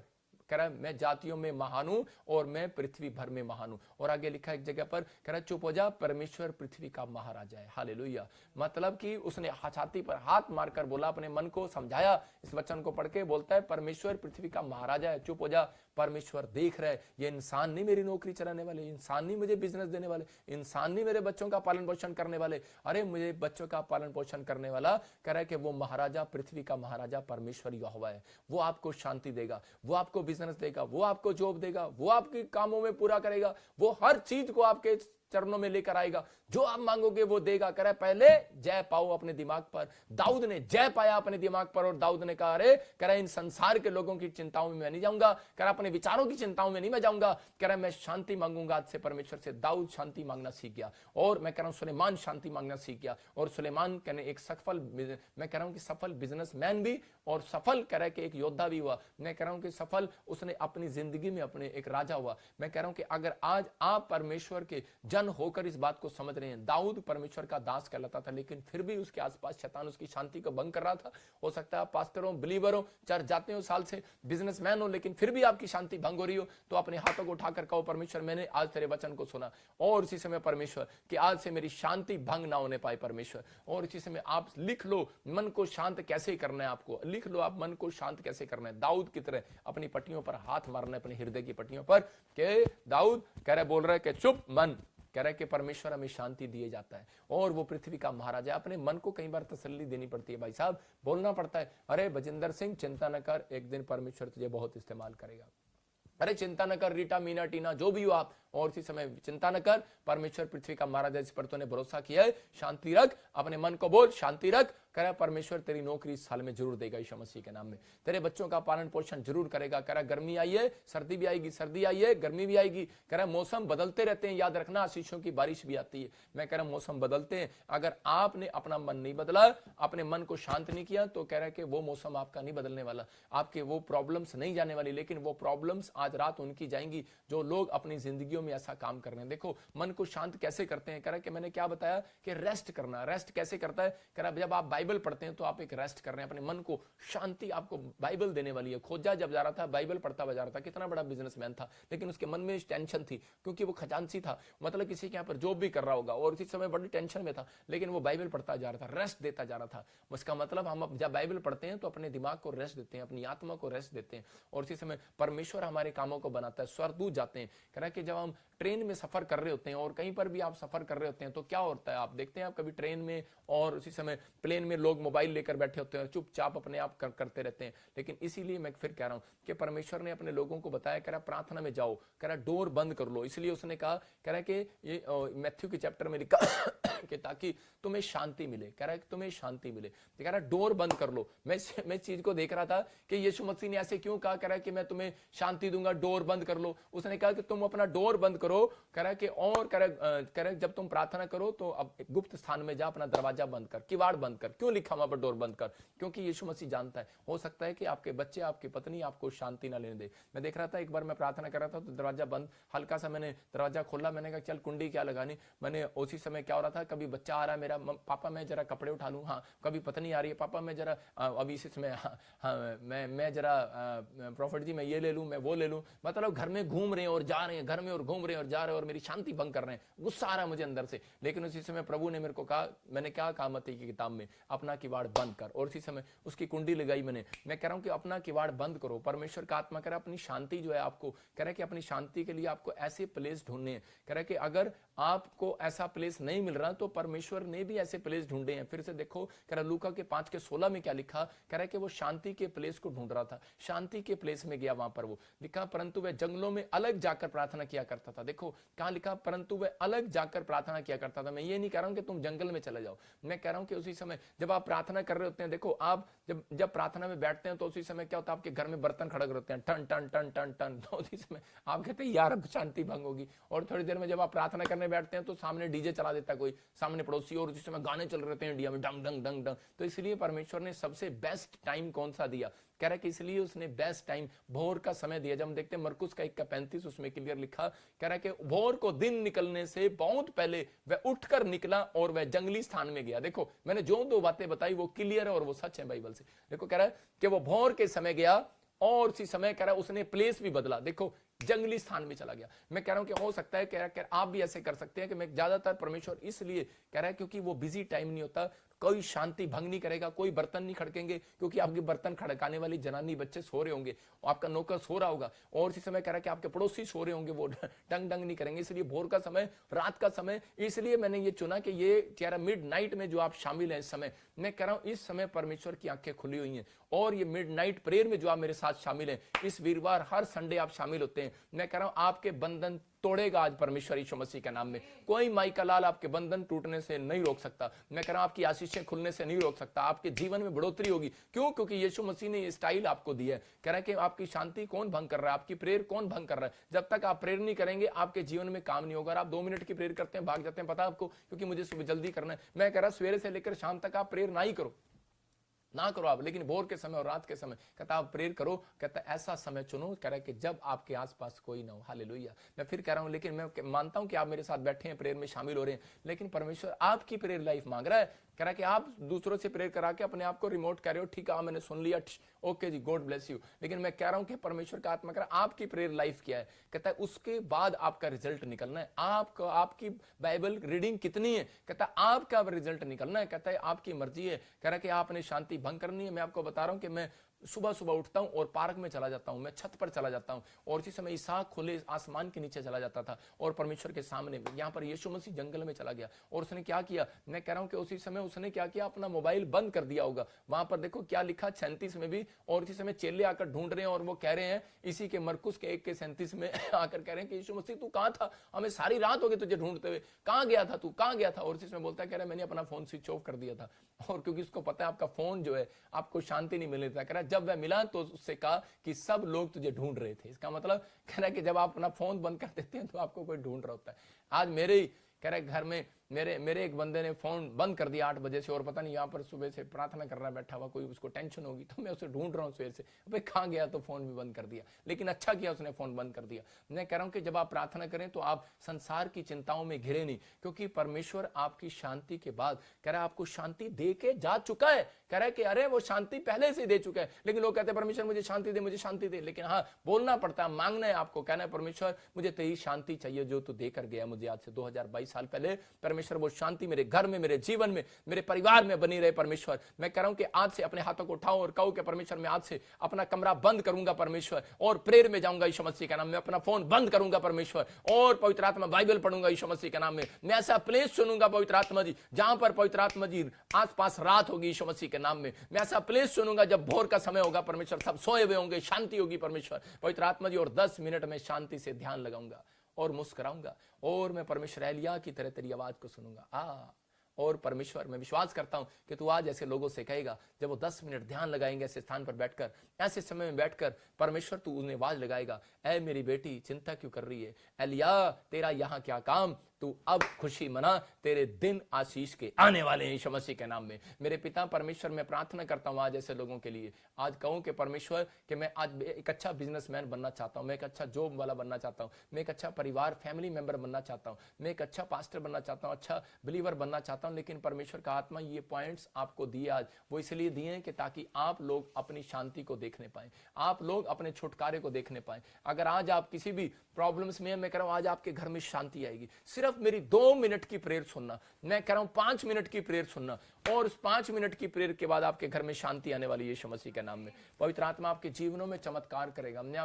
कह रहा मैं जातियों में महान हूं और मैं पृथ्वी भर में महान हूं। और आगे लिखा एक जगह पर, कह रहा चुप हो जा, परमेश्वर पृथ्वी का महाराजा है। हालेलुया। मतलब कि उसने छाती पर हाथ मारकर बोला, अपने मन को समझाया। इस वचन को पढ़ के बोलता है परमेश्वर पृथ्वी का महाराजा है, चुप हो जा, परमेश्वर देख रहा है। ये इंसान नहीं मेरी नौकरी चलाने वाले, इंसान नहीं मुझे बिजनेस देने वाले, इंसान नहीं मेरे बच्चों का पालन पोषण करने वाले, अरे मुझे बच्चों का पालन पोषण करने वाला कह रहा है कि वो महाराजा, पृथ्वी का महाराजा परमेश्वर यहोवा है। वो आपको शांति देगा, वो आपको बिजनेस देगा, वो आपको जॉब देगा, वो आपके कामों में पूरा करेगा, वो हर चीज को आपके चरणों में लेकर आएगा, जो आप मांगोगे वो देगा। कह रहा है पहले जय पाओ अपने दिमाग पर। दाऊद ने जय पाया अपने दिमाग पर, और दाऊद ने कहा अरे कह रहा इन संसार के लोगों की चिंताओं में मैं नहीं जाऊंगा, कह रहा अपने विचारों की चिंताओं में नहीं मैं जाऊंगा, कह रहा मैं शांति मांगूंगा आज से परमेश्वर से। दाऊद शांति मांगना सीख गया, और मैं कह रहा हूं सुलेमान शांति मांगना सीख गया, और सुलेमान कहने एक सफल, मैं कह रहा हूं कि सफल बिजनेसमैन भी, और सफल कह रहा है कि एक योद्धा भी हुआ। मैं कह रहा हूं कि सफल उसने अपनी जिंदगी में अपने एक राजा हुआ। मैं कह रहा हूं कि अगर आज आप परमेश्वर के जन होकर इस बात को समझ रहे हैं, दाऊद परमेश्वर का दास कहलाता था, लेकिन फिर भी उसके आसपास शैतान उसकी शांति को भंग कर रहा था। हो सकता है आप पास्टर हो, बिलीवर हो, चर्च जाते हो साल से, बिजनेसमैन हो, लेकिन फिर भी आपकी शांति भंग हो रही हो, तो अपने हाथों को उठाकर कहो परमेश्वर मैंने आज तेरे वचन को सुना, और इसी समय परमेश्वर कि आज से मेरी शांति भंग ना होने पाए परमेश्वर। और इसी समय आप लिख लो मन को शांत कैसे करना है, आपको लिख लो आप मन को शांत कैसे करना है। दाऊद की तरह अपनी पट्टियों पर हाथ मारना है, अपने हृदय की पट्टियों पर, कि दाऊद कह रहा बोल रहा है कि चुप मन, कह रहा है कि परमेश्वर हमें शांति दिए जाता है और वो पृथ्वी का महाराजा है। अपने मन को कई बार तसल्ली देनी पड़ती है भाई साहब, बोलना पड़ता है, अरे बजिंदर सिंह चिंता न कर, एक दिन परमेश्वर तुझे बहुत इस्तेमाल करेगा। अरे चिंता न कर रीटा मीना टीना जो भी हो आप, और इसी समय चिंता न कर, परमेश्वर पृथ्वी का महाराजा जिस पर तूने भरोसा किया है, शांति रख, अपने मन को बोल शांति रख। कह परमेश्वर तेरी नौकरी इस साल में जरूर देगा यीशु मसीह के नाम में, तेरे बच्चों का पालन पोषण जरूर करेगा। कह गर्मी आई है, सर्दी भी आएगी, सर्दी आई है, गर्मी भी आएगी। कह मौसम बदलते रहते हैं, याद रखना, आशीषों की बारिश भी आती है। मैं कह रहा मौसम बदलते हैं, अगर आपने अपना मन नहीं बदला, अपने मन को शांत नहीं किया, तो कह रहा है कि वो मौसम आपका नहीं बदलने वाला, आपके वो प्रॉब्लम्स नहीं जाने वाली, लेकिन वो प्रॉब्लम्स आज रात उनकी जाएंगी जो लोग अपनी जिंदगियों में ऐसा काम कर रहे हैं। देखो मन को शांत कैसे करते हैं, कह रहा है कि मैंने क्या बताया कि रेस्ट करना। रेस्ट कैसे करता है, कह रहा जब आप बाइबल पढ़ते हैं तो आप एक रेस्ट कर रहे हैं, अपने मन को शांति आपको बाइबल देने वाली है। खोजा जब जा रहा था, बाइबल पढ़ता हुआ जा रहा था, कितना बड़ा बिजनेसमैन था, लेकिन उसके मन में टेंशन थी क्योंकि वो खजांची था, मतलब किसी के यहाँ पर जॉब भी कर रहा होगा और इसी समय बड़ी टेंशन में था, लेकिन वो बाइबल पढ़ता जा रहा था, रेस्ट देता जा रहा था। उसका मतलब हम जब बाइबल पढ़ते हैं तो अपने दिमाग को रेस्ट देते हैं, अपनी आत्मा को रेस्ट देते हैं, और इसी समय परमेश्वर हमारे कामों को बनाता है। स्वर्गदूत जाते हैं, कह रहा है कि जब हम ट्रेन में सफर कर रहे होते हैं और कहीं पर भी आप सफर कर रहे होते हैं तो क्या होता है, आप देखते हैं आप कभी ट्रेन में और उसी समय प्लेन में लोग मोबाइल लेकर बैठे होते हैं, चुपचाप अपने आप करते रहते हैं। लेकिन इसीलिए मैं फिर कह रहा हूं कि परमेश्वर ने अपने लोगों को बताया, कह रहा प्रार्थना में जाओ, कह रहा डोर बंद कर लो। इसलिए उसने कहा, कह रहा कि ये मैथ्यू के चैप्टर में लिखा कि ताकि तुम्हें शांति मिले, कह रहा है कि तुम्हें शांति मिले, कह रहा डोर बंद कर लो। मैं चीज को देख रहा था कि यीशु मसीह ने ऐसे क्यों कहा, कह रहा है कि मैं तुम्हें शांति दूंगा, डोर बंद कर लो। उसने कहा कि तुम अपना डोर बंद करो, कह रहा है कि और कह रहा जब तुम प्रार्थना करो तो अब गुप्त स्थान में जा, अपना दरवाजा बंद कर, किवाड़ बंद कर। क्यों लिखा वहां पर डोर बंद कर, क्योंकि यीशु मसीह जानता है, हो सकता है कि आपके बच्चे, आपकी पत्नी आपको शांति ना लेने दे। मैं देख रहा था एक बार मैं प्रार्थना कर रहा था तो दरवाजा बंद, हल्का सा मैंने दरवाजा खोला, मैंने कहा चल कुंडी क्या लगानी। मैंने उसी समय क्या हो रहा था, कभी बच्चा आ रहा है मेरा, पापा मैं जरा कपड़े उठा लूं, हाँ, कभी पत्नी आ रही है, पापा मैं जरा अभी इसी समय हाँ, मैं जरा प्रॉफिट जी मैं ये ले लूं, मैं वो ले लूं। मतलब घर में घूम रहे हैं और जा रहे हैं, घर में और घूम रहे हैं और जा रहे हैं और मेरी शांति भंग कर रहे हैं, गुस्सा आ रहा है मुझे अंदर से। लेकिन उसी समय प्रभु ने मेरे को कहा, मैंने क्या कहा मत्ती की किताब में, अपना किवाड़ बंद कर, और उसी समय उसकी कुंडी लगाई मैंने। मैं कह रहा हूं कि अपना किवाड़ बंद करो। परमेश्वर का आत्मा कह रहा है अपनी शांति जो है आपको, कह रहा है कि अपनी शांति के लिए आपको ऐसे प्लेस ढूंढने हैं। कह रहा है कि अगर आपको ऐसा प्लेस नहीं मिल रहा तो परमेश्वर ने भी ऐसे प्लेस ढूंढे हैं। फिर से देखो, कह रहा लूका के 5:16 में क्या लिखा, कह रहा है कि वो शांति के प्लेस को ढूंढ रहा था, शांति के प्लेस में गया। वहां पर वो लिखा, परंतु वह जंगलों में अलग जाकर प्रार्थना किया करता था। देखो कहां लिखा, परंतु वह अलग जाकर प्रार्थना किया करता था। मैं ये नहीं कह रहा हूं कि तुम जंगल में चले जाओ, मैं कह रहा हूं कि उसी समय जब आप प्रार्थना कर रहे होते हैं, देखो आप जब प्रार्थना में बैठते हैं तो उसी समय क्या होता है, आपके घर में बर्तन खड़क रहते हैं, टन टन टन टन टन, तो उसी समय आप कहते हैं यार अब शांति भंग होगी। और थोड़ी देर में जब आप प्रार्थना करने बैठते हैं तो सामने डीजे चला देता है कोई, सामने पड़ोसी, और उसी समय गाने चल रहे थे इंडिया में डंग डंग डंग डंग। तो इसलिए परमेश्वर ने सबसे बेस्ट टाइम कौन सा दिया, कह रहा है कि इसलिए उसने बेस्ट टाइम भोर का समय दिया। जब हम देखते हैं मरकुस का 1:35 उसमें क्लियर लिखा, कह रहा है कि भोर को दिन निकलने से बहुत पहले वह उठकर निकला और वह जंगली स्थान में गया। देखो मैंने जो दो बातें बताई वो क्लियर है और वो सच है बाइबल से। देखो कह रहा है कि वो भोर के समय गया और उसी समय कह रहा है उसने प्लेस भी बदला, देखो जंगली स्थान में चला गया। मैं कह रहा हूं कि हो सकता है कि आप भी ऐसे कर सकते हैं कि मैं ज्यादातर परमेश्वर इसलिए कह रहा है क्योंकि वो बिजी टाइम नहीं होता, कोई शांति भंग नहीं करेगा, कोई बर्तन नहीं खड़केंगे, क्योंकि आपके बर्तन खड़काने वाली जनानी बच्चे सो रहे होंगे, आपका नौकर सो रहा होगा, और इसी समय कह रहा है कि आपके पड़ोसी सो रहे होंगे, वो डंग डंग नहीं करेंगे। इसलिए भोर का समय, रात का समय, इसलिए मैंने ये चुना कि ये कह रहा मिड नाइट में जो आप शामिल हैं इस समय, मैं कह रहा हूं इस समय परमेश्वर की आंखें खुली हुई हैं। और ये मिड नाइट प्रेयर में जो आप मेरे साथ शामिल हैं, इस वीरवार हर संडे आप शामिल होते हैं, मैं कह रहा हूं आपके बंधन तोड़ेगा आज परमेश्वर यीशु मसीह के नाम में। कोई माई का लाल आपके बंधन टूटने से नहीं रोक सकता, मैं कह रहा हूं आपकी आशीषें खुलने से नहीं रोक सकता, आपके जीवन में बढ़ोतरी होगी। क्यों? क्योंकि यीशु मसीह ने ये स्टाइल आपको दिया है। कह रहा है कि आपकी शांति कौन भंग कर रहा है, आपकी प्रेयर कौन भंग कर रहा है। जब तक आप प्रेयर नहीं करेंगे आपके जीवन में काम नहीं होगा। आप 2 मिनट की प्रेयर करते हैं भाग जाते हैं, पता है आपको, क्योंकि मुझे सुबह जल्दी करना है। मैं कह रहा सवेरे से लेकर शाम तक आप प्रेयर ना करो आप, लेकिन भोर के समय और रात के समय कहता आप प्रेयर करो। कहता ऐसा समय चुनो, कह रहा है कि जब आपके आसपास कोई ना हो। हालेलुया। मैं फिर कह रहा हूं, लेकिन मैं मानता हूं कि आप मेरे साथ बैठे हैं, प्रेयर में शामिल हो रहे हैं, लेकिन परमेश्वर आपकी प्रेयर लाइफ मांग रहा है। कह रहा है कि आप दूसरों से प्रेयर करा के अपने आप को रिमोट कर रहे हो, ठीक है मैंने सुन लिया, ओके जी, गॉड ब्लेस यू। लेकिन मैं कह रहा हूं कि परमेश्वर का आत्मा कह रहा है आपकी प्रेयर लाइफ क्या है। कहता है उसके बाद आपका रिजल्ट निकलना है। आपकी बाइबल रीडिंग कितनी है, कहता है आपका रिजल्ट निकलना है। कहता है आपकी मर्जी है। कह रहा है कि आपने शांति भंग करनी है। मैं आपको बता रहा हूं कि मैं सुबह सुबह उठता हूं और पार्क में चला जाता हूं, मैं छत पर चला जाता हूं, और इसी समय इसहाक खुले आसमान के नीचे चला जाता था और परमेश्वर के सामने। यहाँ पर यीशु मसीह जंगल में चला गया और उसने क्या किया, मैं कह रहा हूं कि उसी समय उसने क्या किया, अपना मोबाइल बंद कर दिया होगा। वहां पर देखो क्या लिखा 37 में भी, और इसी समय चेले आकर ढूंढ रहे हैं और वो कह रहे हैं, इसी के मरकुस के 1 के 37 में आकर कह रहे हैं कि यीशु मसीह तू कहां था, हमें सारी रात हो गई तुझे ढूंढते हुए, कहां गया था तू, कहां गया था। और इसी समय बोलता है, कह रहा है मैंने अपना फोन स्विच ऑफ कर दिया था, और क्योंकि उसको पता है आपका फोन जो है आपको शांति नहीं मिल रहा था। कह रहा है जब वह मिला तो उससे कहा कि सब लोग तुझे ढूंढ रहे थे। इसका मतलब कह रहा है कि जब आप अपना फोन बंद कर देते हैं तो आपको कोई ढूंढ रहा होता है। आज मेरे कह रहा है घर में मेरे एक बंदे ने फोन बंद कर दिया 8 बजे से, और पता नहीं यहाँ पर सुबह से प्रार्थना कर रहा बैठा हुआ, कोई उसको टेंशन होगी, तो मैं उसे ढूंढ रहा हूँ सवेर से, अबे कहाँ गया, तो फोन भी बंद कर दिया। लेकिन अच्छा किया उसने फोन बंद कर दिया। मैं कह रहा हूँ कि जब आप प्रार्थना करें तो आप संसार की चिंताओं में घिरे नहीं, क्योंकि परमेश्वर आपकी शांति के बाद कह रहा है आपको शांति दे के जा चुका है। कह रहा है कि अरे वो शांति पहले से दे चुका है। लेकिन लोग कहते हैं परमेश्वर मुझे शांति दे, मुझे शांति दे। लेकिन हाँ, बोलना पड़ता है, मांगना है आपको, कहना है परमेश्वर मुझे तेरी शांति चाहिए जो तू देकर गया मुझे आज से 2022 साल पहले। परमेश्वर वो शांति मेरे घर में, मेरे जीवन में, मेरे परिवार में बनी रहे। परमेश्वर मैं कह रहा हूं कि आज से अपने हाथों को उठाओ और कहो कि परमेश्वर मैं आज से अपना कमरा बंद करूंगा परमेश्वर, और प्रेयर में जाऊंगा यीशु मसीह के नाम में, अपना फोन बंद करूंगा परमेश्वर, और पवित्र आत्मा बाइबल पढ़ूंगा यीशु मसीह के नाम में। मैं ऐसा प्लेस चुनूंगा पवित्र आत्मा जी जहां पर पवित्र आत्मा जी आसपास रात होगी यीशु मसीह के नाम में। मैं ऐसा प्लेस चुनूंगा जब भोर का समय होगा परमेश्वर, सब सोए हुए होंगे, शांति होगी परमेश्वर पवित्र आत्मा जी, और 10 मिनट में शांति से ध्यान लगाऊंगा और मुस्कुराऊंगा, और मैं परमेश्वर एलिया की तरह तेरी आवाज को सुनूंगा। और परमेश्वर मैं विश्वास करता हूं कि तू आज ऐसे लोगों से कहेगा जब वो 10 मिनट ध्यान लगाएंगे ऐसे स्थान पर बैठकर, ऐसे समय में बैठकर, परमेश्वर तू उन्हें आवाज लगाएगा, ऐ मेरी बेटी चिंता क्यों कर रही है, एलिया तेरा यहाँ क्या काम, तू अब खुशी मना, तेरे दिन आशीष के आने वाले हैं यीशु मसीह के नाम में। मेरे पिता परमेश्वर मैं प्रार्थना करता हूं आज ऐसे लोगों के लिए। आज कहूं कि परमेश्वर कि मैं आज एक अच्छा बिजनेसमैन बनना चाहता हूं, मैं एक अच्छा जॉब वाला बनना चाहता हूं, मैं एक अच्छा परिवार फैमिली मेंबर बनना चाहता हूं, मैं एक अच्छा पास्टर बनना चाहता हूं, अच्छा बिलीवर बनना चाहता हूं। लेकिन परमेश्वर का आत्मा ये पॉइंट्स आपको दिए आज, वो इसलिए दिए हैं कि ताकि आप लोग अपनी शांति को देखने पाए, आप लोग अपने छुटकारे को देखने पाए। अगर आज आप किसी भी प्रॉब्लम्स में, मैं कह रहा हूं आज आपके घर में शांति आएगी। सिर्फ मेरी 2 मिनट की प्रेयर सुनना, मैं कह रहा हूं 5 मिनट की प्रेयर सुनना, और उस 5 मिनट की प्रेयर के बाद आपके घर में शांति आने वाली है यीशु मसीह के नाम में। पवित्र आत्मा आपके जीवनों में चमत्कार करेगा। मैं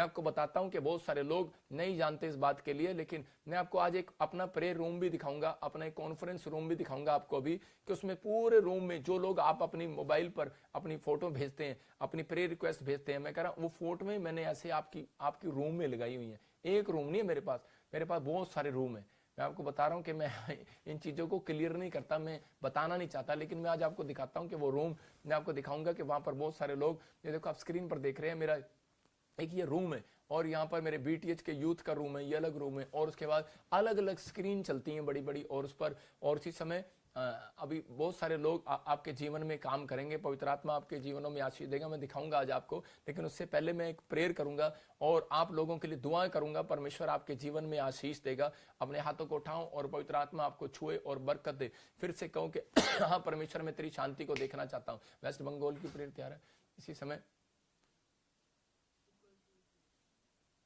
आपको बताता हूं कि बहुत सारे लोग नहीं जानते इस बात के लिए, लेकिन मैं आपको आज एक अपना प्रेयर रूम भी दिखाऊंगा, अपना एक कॉन्फ्रेंस रूम भी दिखाऊंगा आपको अभी, कि उसमें पूरे रूम में जो लोग आप अपनी मोबाइल पर अपनी फोटो भेजते हैं, अपनी प्रेयर रिक्वेस्ट भेजते हैं, मैं कह रहा हूं वो फोटो में मैंने ऐसे आपकी रूम में लगाई हुई है। एक रूम नहीं है मेरे पास बहुत सारे रूम है। मैं आपको बता रहा हूं कि मैं इन चीजों को क्लियर नहीं करता, मैं बताना नहीं चाहता, लेकिन मैं आज आपको दिखाता हूं कि वो रूम मैं आपको दिखाऊंगा कि वहां पर बहुत सारे लोग, ये देखो आप स्क्रीन पर देख रहे हैं, मेरा एक ये रूम है, और यहाँ पर मेरे BTH के यूथ का रूम है, ये अलग रूम है, और उसके बाद अलग अलग स्क्रीन चलती हैं बड़ी बड़ी, और उस पर और इसी समय अभी बहुत सारे लोग आपके जीवन में काम करेंगे, पवित्र आत्मा आपके जीवनों में आशीष देगा, मैं दिखाऊंगा आज आपको। लेकिन उससे पहले मैं एक प्रेयर करूंगा और आप लोगों के लिए दुआएं करूंगा, परमेश्वर आपके जीवन में आशीष देगा। अपने हाथों को उठाओ और पवित्र आत्मा आपको छुए और बरकत दे। फिर से कहूं कि हाँ परमेश्वर मैं तेरी शांति को देखना चाहता हूँ। वेस्ट बंगाल की प्रेयर तैयार है इसी समय,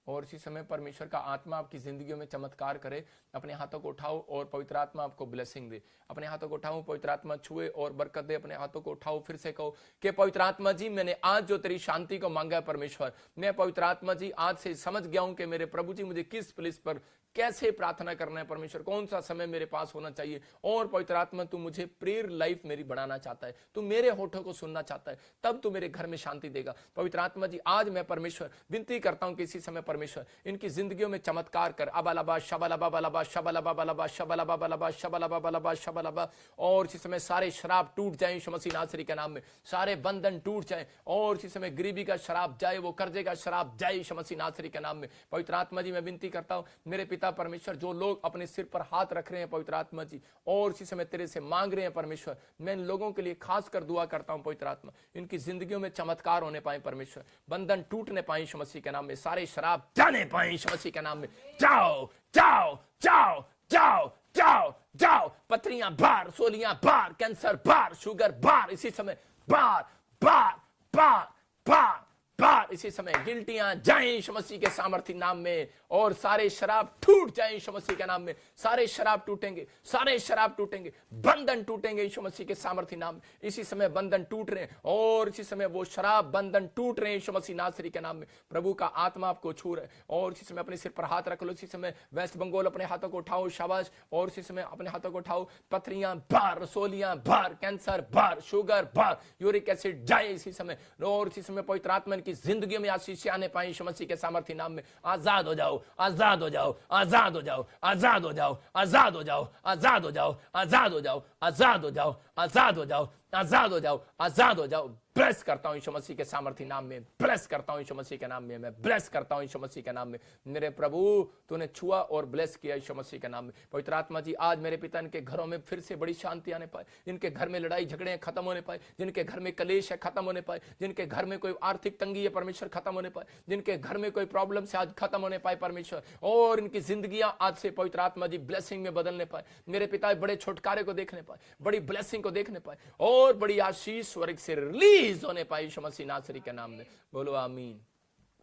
और इसी समय परमेश्वर का आत्मा आपकी जिंदगियों में चमत्कार करे। अपने हाथों को उठाओ और पवित्र आत्मा आपको ब्लेसिंग दे। अपने हाथों को उठाओ, पवित्र आत्मा छुए और बरकत दे। अपने हाथों को उठाओ, फिर से कहो कि पवित्र आत्मा जी मैंने आज जो तेरी शांति को मांगा है परमेश्वर, मैं पवित्र आत्मा जी आज से समझ गया हूं कि मेरे प्रभु जी मुझे किस प्लेस पर कैसे प्रार्थना करना है परमेश्वर, कौन सा समय मेरे पास होना चाहिए। और पवित्र आत्मा तू मुझे प्रेयर लाइफ मेरी बढ़ाना चाहता है, तू मेरे होठों को सुनना चाहता है, तब तू मेरे घर में शांति देगा। पवित्र आत्मा जी आज मैं परमेश्वर विनती करता हूं कि इसी समय परमेश्वर इनकी जिंदगियों में चमत्कार कर। अबालबा शबलबा बलबा शबलबा बलबा शबलबा बलबा शबलबा बलबा शबलबा। और इसी समय सारे शराब टूट जाएं यीशु मसीह नासरी के नाम में, सारे बंधन टूट जाएं। और इसी समय गरीबी का शराब जाए, वो कर्जे का शराब जाए यीशु मसीह नासरी के नाम में। पवित्र आत्मा जी मैं विनती करता हूं मेरे पिता परमेश्वर, जो लोग अपने सिर पर हाथ रख रहे हैं पवित्र आत्मा जी, और इसी समय तेरे से मांग रहे हैं परमेश्वर, मैं इन लोगों के लिए खास कर दुआ करता हूं पवित्र आत्मा, इनकी जिंदगियों में चमत्कार होने पाए परमेश्वर, बंधन टूटने पाए यीशु मसीह के नाम में, सारे शराब जाने पाए यीशु मसीह के नाम में। जाओ जाओ जाओ जाओ जाओ जाओ, पथरियां बार, सोलियां बार, कैंसर बार, शुगर बार, इसी समय बार बार बार बार बार इसी समय गिल्टियां जाएं यीशु मसीह के सामर्थ्य नाम में, और सारे शराब टूट जाएं यीशु मसीह के नाम में। सारे शराब टूटेंगे, सारे शराब टूटेंगे, बंधन टूटेंगे यीशु मसीह के सामर्थ्य नाम में। इसी समय बंधन टूट रहे हैं, और इसी समय वो शराब बंधन टूट रहे हैं यीशु मसीह नासरी के नाम में। प्रभु का आत्मा आपको छू रहा है, और इसी समय अपने सिर पर हाथ रख लो। इसी समय वेस्ट बंगाल अपने हाथों को उठाओ, शाबाश, और इसी समय अपने हाथों को उठाओ। पथरियां बाहर, रसोलियां बाहर, कैंसर बाहर, शुगर बाहर, यूरिक एसिड जाए इसी समय, और इसी समय पवित्र आत्मा की जिंदगी में आशीष आने पाए यीशु मसीह के सामर्थ्य नाम में। आजाद हो जाओ, आजाद हो जाओ, आजाद हो जाओ, आजाद हो जाओ, आजाद हो जाओ, आजाद हो जाओ, आजाद हो जाओ, आजाद हो जाओ, आजाद हो जाओ, आजाद हो जाओ, आजाद हो जाओ। ब्लेस करता हूं यीशु मसीह के सामर्थ्य नाम में, ब्लेस करता हूं यीशु मसीह के नाम में, मैं ब्लेस करता हूं यीशु मसीह के नाम में। मेरे प्रभु तूने छुआ और ब्लेस किया यीशु मसीह के नाम में। पवित्र आत्मा जी आज मेरे पिता इनके घरों में फिर से बड़ी शांति आने पाए, जिनके घर में लड़ाई झगड़े खत्म होने पाए, जिनके घर में कलेश है खत्म होने पाए, जिनके घर में कोई आर्थिक तंगी है परमेश्वर खत्म होने पाए, जिनके घर में कोई प्रॉब्लम से आज खत्म होने पाए परमेश्वर, और इनकी जिंदगियां आज से पवित्र आत्मा जी ब्लेसिंग में बदलने पाए। मेरे पिता बड़े छुटकारे को देखने पाए, बड़ी ब्लेसिंग को देखने पाए, और बड़ी आशीष स्वर्ग से रिलीज होने पाए यीशु मसीह नासरी के नाम में। बोलो आमीन।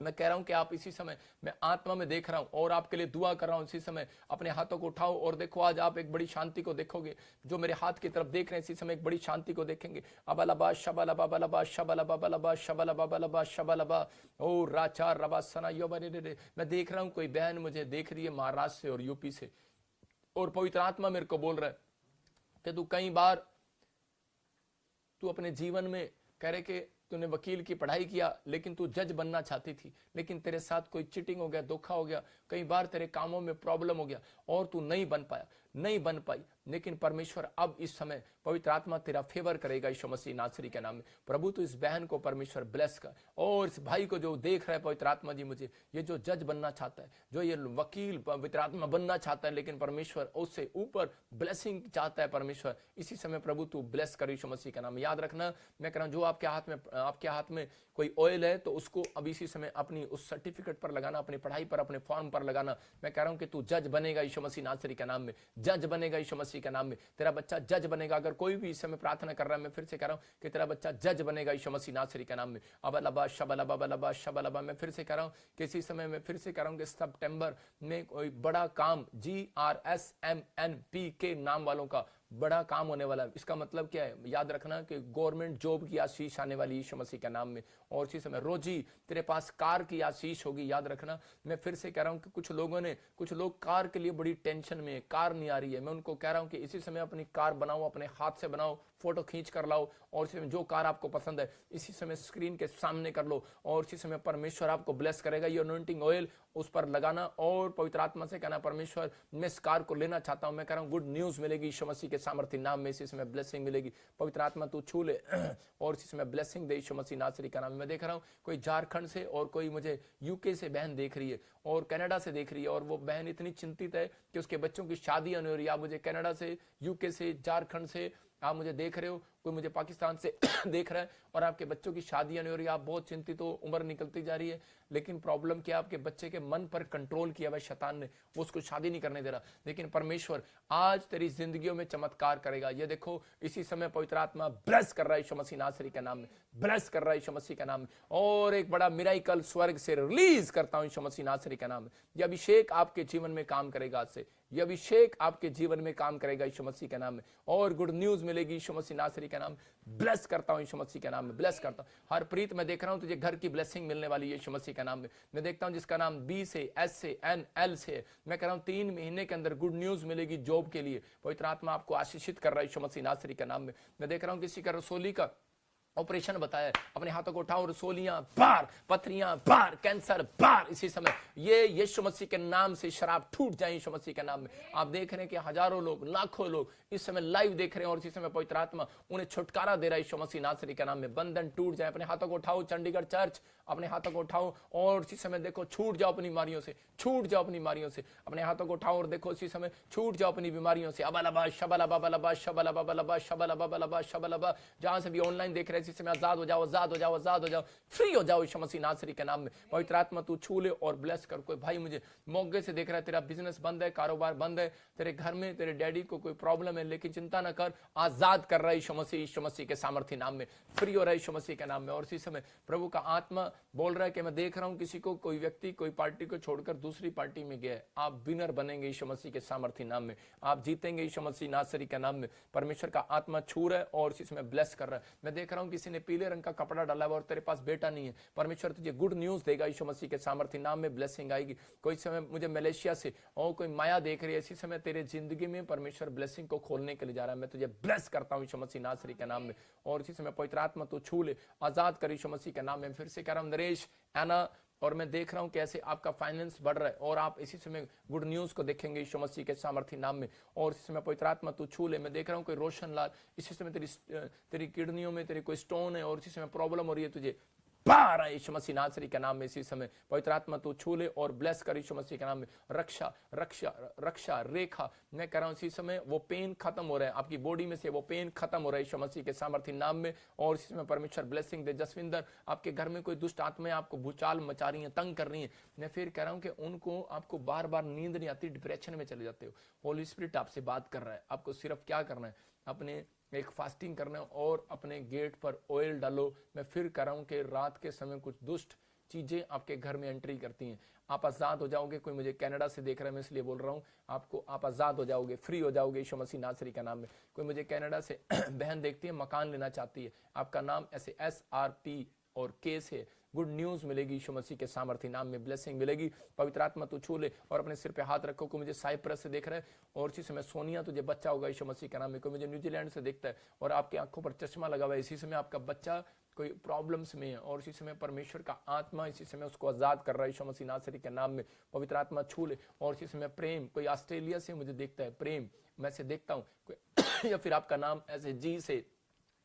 मैं कह रहा हूं कि आप इसी समय, मैं आत्मा में देख रहा हूं और आपके लिए दुआ कर रहा हूं। इसी समय अपने हाथों को उठाओ और देखो, आज आप एक बड़ी शांति को देखोगे। जो मेरे हाथ की तरफ देख रहे हैं इसी समय एक बड़ी शांति को देखेंगे। अबलबा शबलबा बलबा शबलबा बलबा शबलबा बलबा शबलबा ओ राचार रबा सना यो बरे। मैं देख रहा हूं कोई बहन मुझे देख रही है महाराष्ट्र से और यूपी से, और पवित्र आत्मा मेरे को बोल रहा है कि तू कई बार तू अपने जीवन में कह रहे कि तूने वकील की पढ़ाई किया, लेकिन तू जज बनना चाहती थी, लेकिन तेरे साथ कोई चीटिंग हो गया, धोखा हो गया, कई बार तेरे कामों में प्रॉब्लम हो गया और तू नहीं बन पाया, नहीं बन पाई। लेकिन परमेश्वर अब इस समय पवित्र आत्मा तेरा फेवर करेगा यीशु मसीह नासरी के नाम में। प्रभु तू इस बहन को परमेश्वर ब्लेस कर, और इस भाई को जो देख रहा है पवित्र आत्मा जी, मुझे ये जो जज बनना चाहता है, जो ये वकील पवित्र आत्मा बनना चाहता है, लेकिन परमेश्वर उससे ऊपर ब्लेसिंग चाहता है परमेश्वर, इसी समय प्रभु तू ब्लेस कर यीशु मसीह का नाम। याद रखना, मैं कह रहा हूं जो आपके हाथ में कोई ऑयल है तो उसको अब इसी समय अपनी उस सर्टिफिकेट पर लगाना, अपनी पढ़ाई पर, अपने फॉर्म पर लगाना। मैं कह रहा हूं कि तू जज बनेगा यीशु मसीह नासरी के नाम में, जज बनेगा यीशु मसीह के नाम में। तेरा बच्चा जज बनेगा। अगर कोई भी इस समय प्रार्थना कर रहा है, मैं फिर से कह रहा हूं कि तेरा बच्चा जज बनेगा यीशु मसीह नासरी के नाम में। अबलबा शबलबा बलबा शबलबा। मैं फिर से कह रहा हूं कि इसी समय मैं फिर से कह रहा हूं कि सितंबर में कोई बड़ा काम GRSMNP नाम वालों का बड़ा काम होने वाला है। इसका मतलब क्या है? याद रखना कि गवर्नमेंट जॉब की आशीष आने वाली यीशु मसीह के नाम में। और इसी समय रोजी तेरे पास कार की आशीष होगी। याद रखना, मैं फिर से कह रहा हूं कि कुछ लोग कार के लिए बड़ी टेंशन में, कार नहीं आ रही है। मैं उनको कह रहा हूं कि इसी समय अपनी कार बनाओ, अपने हाथ से बनाओ, फोटो खींच कर लाओ, और इसी समय जो कार आपको पसंद है इसी समय स्क्रीन के सामने कर लो, और इसी समय परमेश्वर आपको ब्लेस करेगा। ये अनॉइंटिंग ऑयल उस पर लगाना और पवित्र आत्मा से कहना, परमेश्वर मैं इस कार को लेना चाहता हूं। मैं कह रहा हूं गुड न्यूज मिलेगी यीशु मसीह के सामर्थ्य नाम में। इसी समय ब्लेसिंग मिलेगी। पवित्र आत्मा तू छू ले और इसी समय ब्लेसिंग दे यीशु मसीह नासरी का नाम में। मैं देख रहा हूं कोई झारखंड से और कोई मुझे यूके से बहन देख रही है और कनाडा से देख रही है, और वो बहन इतनी चिंतित है कि उसके बच्चों की शादी नहीं हो रही। आप मुझे कनाडा से, यूके से, झारखंड से आप मुझे देख रहे हो, कोई मुझे पाकिस्तान से देख रहा है और आपके बच्चों की शादियां नहीं हो रही, आप बहुत चिंतित हो, उम्र निकलती जा रही है, लेकिन प्रॉब्लम क्या, आपके बच्चे के मन पर कंट्रोल किया हुआ शैतान ने, वो उसको शादी नहीं करने दे रहा। लेकिन परमेश्वर आज तेरी जिंदगियों में चमत्कार करेगा। ये देखो इसी समय पवित्र आत्मा ब्लेस कर रहा है यीशु मसीह नासरी के नाम में, ब्लेस कर रहा है यीशु मसीह के नाम में, और एक बड़ा मिराइकल स्वर्ग से रिलीज करता हूं यीशु मसीह नासरी के नाम में। यह अभिषेक आपके जीवन में काम करेगा। आज से यह अभिषेक आपके जीवन में काम करेगा यीशु मसीह के नाम में, और गुड न्यूज मिलेगी यीशु मसीह नासरी के नाम। ब्लेस करता हूं यीशु मसीह के नाम में, ब्लेस करता हूं। हर प्रीत मैं देख रहा हूं तुझे घर की ब्लेसिंग मिलने वाली है यीशु मसीह के नाम में। मैं देखता हूं जिसका नाम B से, S से, N, L से, मैं कह रहा हूं 3 महीने के अंदर गुड न्यूज मिलेगी जॉब के लिए। पवित्र आत्मा आपको आशीषित कर रहा है यीशु मसीह नासरी के नाम में। मैं देख रहा हूं किसी का रसोली का ऑपरेशन बताया, अपने हाथों को उठाओ, रसोलियां बाहर, पथरियां बाहर, कैंसर बाहर। इसी समय ये यीशु मसीह के नाम से शराब टूट जाए यीशु मसीह के नाम में। आप देख रहे हैं कि हजारों लोग, लाखों लोग इस समय लाइव देख रहे हैं, और इसी समय पवित्र आत्मा उन्हें छुटकारा दे रहा है यीशु मसीह नासरी के नाम में। बंधन टूट जाए। अपने हाथों को उठाओ, चंडीगढ़ चर्च, अपने हाथों को उठाओ और इसी समय देखो छूट जाओ अपनी बीमारियों से, छूट जाओ अपनी बीमारियों से। अपने हाथों को उठाओ और देखो इसी समय छूट जाओ अपनी बीमारियों से। अबलबा शबलबा बलबा शबलबा बलबा शबलबा बलबा शबलबा। जहां से भी ऑनलाइन देख रहे हैं इसी समय आजाद हो जाओ, आजाद हो जाओ, आजाद हो जाओ, फ्री हो जाओ यीशु मसीह नासरी के नाम में। पवित्र आत्मा तू छू ले और ब्लेस कर। कोई भाई मुझे मौके से देख रहा है, तेरा बिजनेस बंद है, कारोबार बंद है, तेरे घर में तेरे डैडी को कोई प्रॉब्लम है, लेकिन चिंता ना कर, आजाद कर रहा है यीशु मसीह के सामर्थ्य नाम में, फ्री हो रहा है यीशु मसीह के नाम में। और इसी समय प्रभु का आत्मा बोल रहा है कि मैं देख रहा हूं किसी को, कोई व्यक्ति कोई पार्टी को छोड़कर दूसरी पार्टी में गया है, आप विनर बनेंगे यीशु मसीह के सामर्थ्य नाम में, आप जीतेंगे यीशु मसीह नासरी के नाम में। परमेश्वर का आत्मा छू रहा है और इसी समय ब्लेस कर रहा है। मैं देख रहा हूं किसी ने पीले रंग का कपड़ा डाला हुआ और तेरे पास बेटा नहीं है, परमेश्वर तुझे गुड न्यूज देगा यीशु मसीह के सामर्थ्य नाम में, ब्लेसिंग आएगी। कोई समय मुझे मलेशिया से और कोई माया देख रही है, इसी समय तेरे जिंदगी में परमेश्वर ब्लेसिंग को खोलने के लिए जा रहा है। मैं तुझे ब्लेस करता हूं यीशु मसीह नासरी के नाम में। और इसी समय पवित्र आत्मा तू छू ले, आजाद कर यीशु मसीह के नाम में। फिर से कह रहा हूं नरेश, एना, और मैं देख रहा हूं कैसे आपका फाइनेंस बढ़ रहा है और आप इसी समय गुड न्यूज को देखेंगे यीशु मसीह के सामर्थ्य नाम में। और इसी समय पवित्र आत्मा तू छू ले। मैं देख रहा हूं कोई रोशन लाल, इसी समय तेरी किडनियों में तेरी कोई स्टोन है और इसी समय प्रॉब्लम हो रही है, तुझे बाहर आए यीशु मसीह नासरी के नाम में। इसी समय पवित्र आत्मा तू छू ले और ब्लेस कर यीशु मसीह के नाम में। रक्षा रक्षा रक्षा रेखा, मैं कह रहा हूं इसी समय वो पेन खत्म हो रहा है, आपकी बॉडी में से वो पेन खत्म हो रहा है यीशु मसीह के सामर्थ्य नाम में। और इसी समय परमेश्वर ब्लेसिंग दे। जसविंदर, आपके घर में कोई दुष्ट आत्माएं आपको भूचाल मचा रही हैं, तंग कर रही हैं, मैं फिर कह रहा हूं कि उनको, आपको बार बार नींद नहीं आती, डिप्रेशन में चले जाते हो, होली स्पिरिट आपसे बात कर रहा है। आपको सिर्फ क्या करना है, अपने एक फास्टिंग करना है और अपने गेट पर ऑयल डालो। मैं फिर कह रहा हूं कि रात के समय कुछ दुष्ट चीजें आपके घर में एंट्री करती हैं, आप आजाद हो जाओगे। कोई मुझे कनाडा से देख रहा है, मैं इसलिए बोल रहा हूं आपको, आप आजाद हो जाओगे, फ्री हो जाओगे यीशु मसीह नासरी का नाम में। कोई मुझे कनाडा से बहन देखती है, मकान लेना चाहती है, आपका नाम ऐसे SRT और K से, गुड न्यूज मिलेगी यीशु मसीह के सामर्थ्य नाम में, ब्लेसिंग मिलेगी। पवित्र आत्मा तू छू ले और अपने सिर पे हाथ रखो। कोई मुझे साइप्रस से देख रहा है और इसी समय सोनिया तुझे बच्चा होगा यीशु मसीह के नाम में। कोई मुझे न्यूजीलैंड से देखता है और आपकी आंखों पर चश्मा लगा हुआ है, इसी समय आपका बच्चा कोई प्रॉब्लम्स में है और इसी समय परमेश्वर का आत्मा इसी समय उसको आजाद कर रहा है यीशु मसीह नासरी के नाम में। पवित्र आत्मा छू ले। और इसी समय प्रेम, कोई ऑस्ट्रेलिया से मुझे देखता है, प्रेम मैं से देखता हूँ कोई या फिर आपका नाम ऐसे G से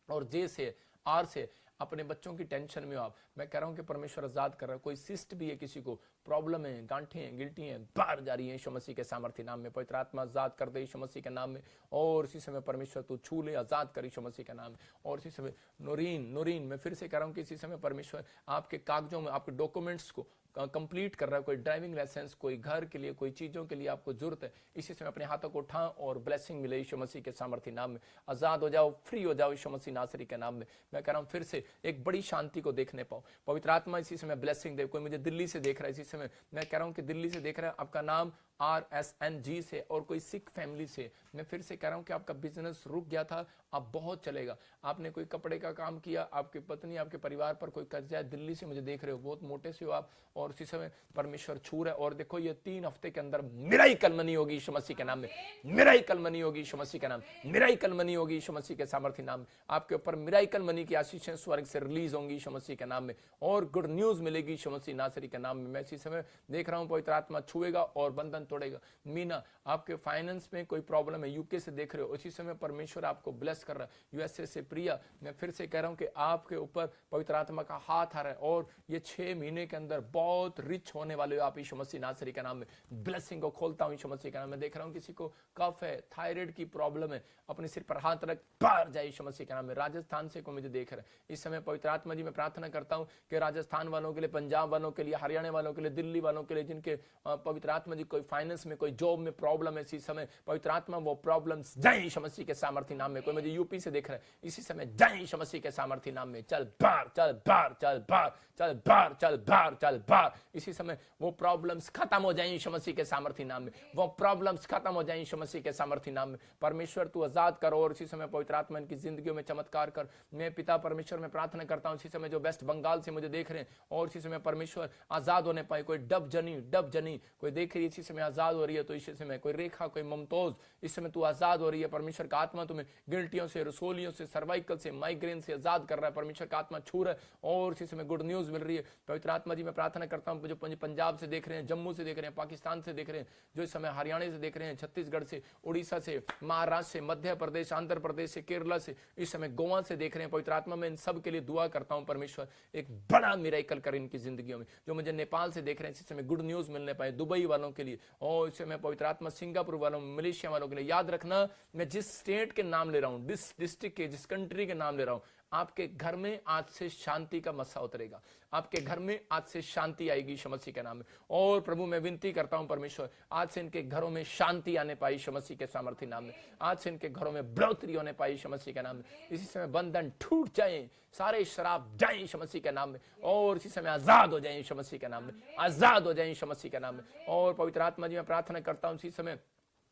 और J से R से, अपने बच्चों की टेंशन में हो आप, मैं कह रहा हूं कि परमेश्वर आजाद कर रहा है। कोई सिस्ट भी है, किसी को प्रॉब्लम है, गांठें हैं, गिल्टी हैं, बाहर जा रही है यीशु मसीह के सामर्थ्य नाम में। पवित्र आत्मा आजाद कर दे यीशु मसीह के नाम में। और इसी समय परमेश्वर तू छू ले, आजाद कर यीशु मसीह के नाम में। और इसी समय नूरीन, मैं फिर से कह रहा हूं कि इसी समय परमेश्वर आपके कागजों में, आपके डॉक्यूमेंट्स को कंप्लीट कर रहा है। कोई ड्राइविंग लाइसेंस, कोई घर के लिए, कोई चीजों के लिए आपको जरूरत है, इसी समय अपने हाथों को उठाओ और ब्लेसिंग मिले यीशु मसीह के सामर्थ्य नाम में। आजाद हो जाओ, फ्री हो जाओ यीशु मसीह नासरी के नाम में। मैं कह रहा हूं फिर से एक बड़ी शांति को देखने पाओ। पवित्र आत्मा इसी समय ब्लेसिंग दे। कोई मुझे दिल्ली से देख रहा है इसी समय, मैं कह रहा हूं कि दिल्ली से देख रहा है, आपका नाम RSNG से और कोई सिख फैमिली से, मैं फिर से कह रहा हूं कि आपका बिजनेस रुक गया था, अब बहुत चलेगा। आपने कोई कपड़े का काम किया, आपकी पत्नी, आपके परिवार पर कोई कर्जा है, दिल्ली से मुझे देख रहे हो, बहुत मोटे से हो आप, और इसी समय परमेश्वर छू रहा है। और देखो ये 3 हफ्ते के अंदर मिराकल मनी होगी यीशु मसीह के नाम में, मिराकल मनी होगी यीशु मसीह के नाम, मिराकल मनी होगी यीशु मसीह के सामर्थ्य नाम में। आपके ऊपर मिराकल मनी की आशीषें स्वर्ग से रिलीज होंगी यीशु मसीह के नाम में, और गुड न्यूज मिलेगी यीशु मसीह नासरी के नाम में। मैं इसी समय देख रहा हूं पवित्र आत्मा छुएगा और बंधन तोड़ेगा। मीना, आपके फाइनेंस में कोई प्रॉब्लम है, यूके से देख रहे हो, उसी समय परमेश्वर आपको ब्लेस कर रहा है। USA से प्रिया, मैं फिर से कह रहा हूं कि आपके ऊपर पवित्र आत्मा का हाथ आ रहा है और ये 6 महीने के अंदर बहुत रिच होने वाले हो आप यीशु मसीह नासरी के नाम में। ब्लेसिंग को खोलता हूं यीशु मसीह के नाम में। देख रहा हूं किसी को कफ है, थायराइड की प्रॉब्लम है, अपने सिर पर हाथ रख, बाहर जाए यीशु मसीह के नाम में। राजस्थान से को मुझे देख रहा है इस समय, पवित्र आत्मा जी मैं प्रार्थना करता हूं कि राजस्थान वालों के लिए, पंजाब वालों के लिए, हरियाणा वालों के लिए, दिल्ली वालों के लिए, जिनके पवित्र आत्मा जी कोई फाइनेंस में, कोई जॉब में प्रॉब्लम है, इसी समय पवित्र आत्मा वो प्रॉब्लम्स जाए यीशु मसीह के सामर्थ्य नाम में। कोई मुझे यूपी से देख रहा है इसी समय, जाए यीशु मसीह के सामर्थ्य नाम में। चल बाहर, चल बाहर, चल बाहर, चल बाहर, चल बाहर, चल बाहर। इसी समय वो प्रॉब्लम्स खत्म हो जाए यीशु मसीह के सामर्थ्य नाम में, वो प्रॉब्लम्स खत्म हो जाए यीशु मसीह के सामर्थ्य नाम में। परमेश्वर तू आजाद कर और इसी समय पवित्र आत्मा इनकी जिंदगियों में चमत्कार कर। मैं पिता परमेश्वर में प्रार्थना करता हूं इसी समय जो वेस्ट बंगाल से मुझे देख रहे हैं, और इसी समय परमेश्वर आजाद होने पाए। कोई डब जनी कोई देख रही है इसी समय आजाद हो रही है, तो इसी समय कोई रेखा, कोई ममतोज, इस समय तू आजाद हो रही है। परमेश्वर का आत्मा तुम्हें गिल्टियों से, रसोलियों से, सर्वाइकल से, माइग्रेन से आजाद कर रहा है। परमेश्वर का आत्मा छू रहा है और इसी समय गुड न्यूज मिल रही है। पवित्र आत्मा जी मैं प्रार्थना करता हूं जो पंजाब से देख रहे हैं, जम्मू से देख रहे हैं, पाकिस्तान से देख रहे हैं, जो इस समय हरियाणा से देख रहे हैं, छत्तीसगढ़ से, उड़ीसा से, महाराष्ट्र से, मध्य प्रदेश, आंध्र प्रदेश से, केरला से, इस समय गोवा से देख रहे हैं। पवित्र आत्मा में इन सब के लिए दुआ करता हूं परमेश्वर एक बड़ा मिरेकल कर इनकी जिंदगियों में। जो मुझे नेपाल से देख रहे हैं इस समय गुड न्यूज मिलने पाए, दुबई वालों के लिए, और इस समय पवित्र आत्मा सिंगापुर वालों, मलेशिया वालों के लिए। याद रखना मैं जिस स्टेट के नाम ले रहा हूं, जिस डिस्ट्रिक्ट के, जिस कंट्री के नाम ले रहा हूं, आपके घर में आज से शांति का मसा उतरेगा, आपके घर में आज से शांति आएगी यीशु मसीह के नाम में। और प्रभु मैं विनती करता हूं परमेश्वर, आज से इनके घरों में शांति आने पाई यीशु मसीह के सामर्थ्य नाम में, आज से इनके घरों में बढ़ोतरी होने पाई यीशु मसीह के नाम में। इसी समय बंधन टूट जाए, सारे शराब जाए यीशु मसीह के नाम में, और इसी समय आजाद हो जाए यीशु मसीह के नाम में, आजाद हो जाए यीशु मसीह के नाम में। और पवित्र आत्मा जी मैं प्रार्थना करता हूं इसी समय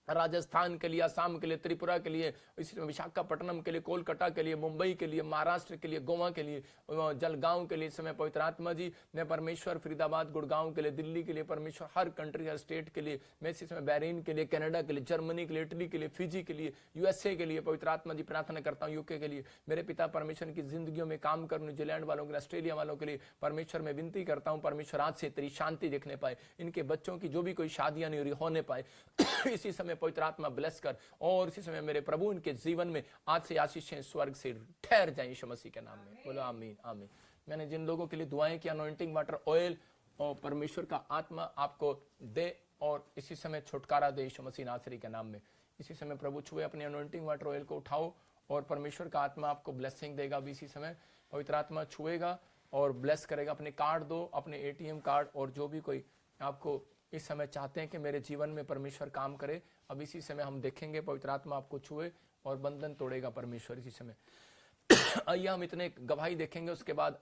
राजस्थान के लिए, असम के लिए, त्रिपुरा के लिए, इसी में विशाखापट्टनम के लिए, कोलकाता के लिए, मुंबई के लिए, महाराष्ट्र के लिए, गोवा के लिए, जलगांव के लिए, इस समय पवित्र आत्मा जी मैं परमेश्वर फरीदाबाद, गुड़गांव के लिए, दिल्ली के लिए, परमेश्वर हर कंट्री, हर स्टेट के लिए, मैं इसी समय बहरीन के लिए, कनाडा के लिए, जर्मनी के लिए, इटली के लिए, फिजी के लिए, यूएसए के लिए पवित्र आत्मा जी प्रार्थना करता हूँ, यूके के लिए। मेरे पिता परमेश्वर की जिंदगियों में काम कर, न्यूजीलैंड वालों के लिए, ऑस्ट्रेलिया वालों के लिए परमेश्वर में विनती करता हूँ परमेश्वर आज से तेरी शांति देखने पाए, इनके बच्चों की जो भी कोई शादियां नहीं हो रही होने पाए इसी समय पवित्र आत्मा ब्लेस कर, और इसी समय मेरे प्रभु इनके जीवन में आज से आशीषें स्वर्ग से ठहर जाए यीशु मसीह के नाम में। बोलो आमीन आमीन। मैंने जिन लोगों के लिए दुआएं की, अनॉइंटिंग वाटर ऑयल और परमेश्वर का आत्मा आपको दे और इसी समय छुटकारा दे यीशु मसीह नासरी के नाम में। इसी समय प्रभु छुए, अपने अनॉइंटिंग वाटर ऑयल को उठाओ और परमेश्वर का आत्मा आपको ब्लेसिंग देगा। अभी इसी समय पवित्र आत्मा छुएगा और ब्लेस करेगा। अपने कार्ड दो, अपने एटीएम कार्ड, और जो भी कोई आपको इस समय चाहते हैं कि मेरे जीवन में परमेश्वर काम करे, अब इसी समय हम देखेंगे पवित्र आत्मा आपको छुए और बंधन तोड़ेगा परमेश्वर इसी समय। आइए हम इतने गवाही देखेंगे, उसके बाद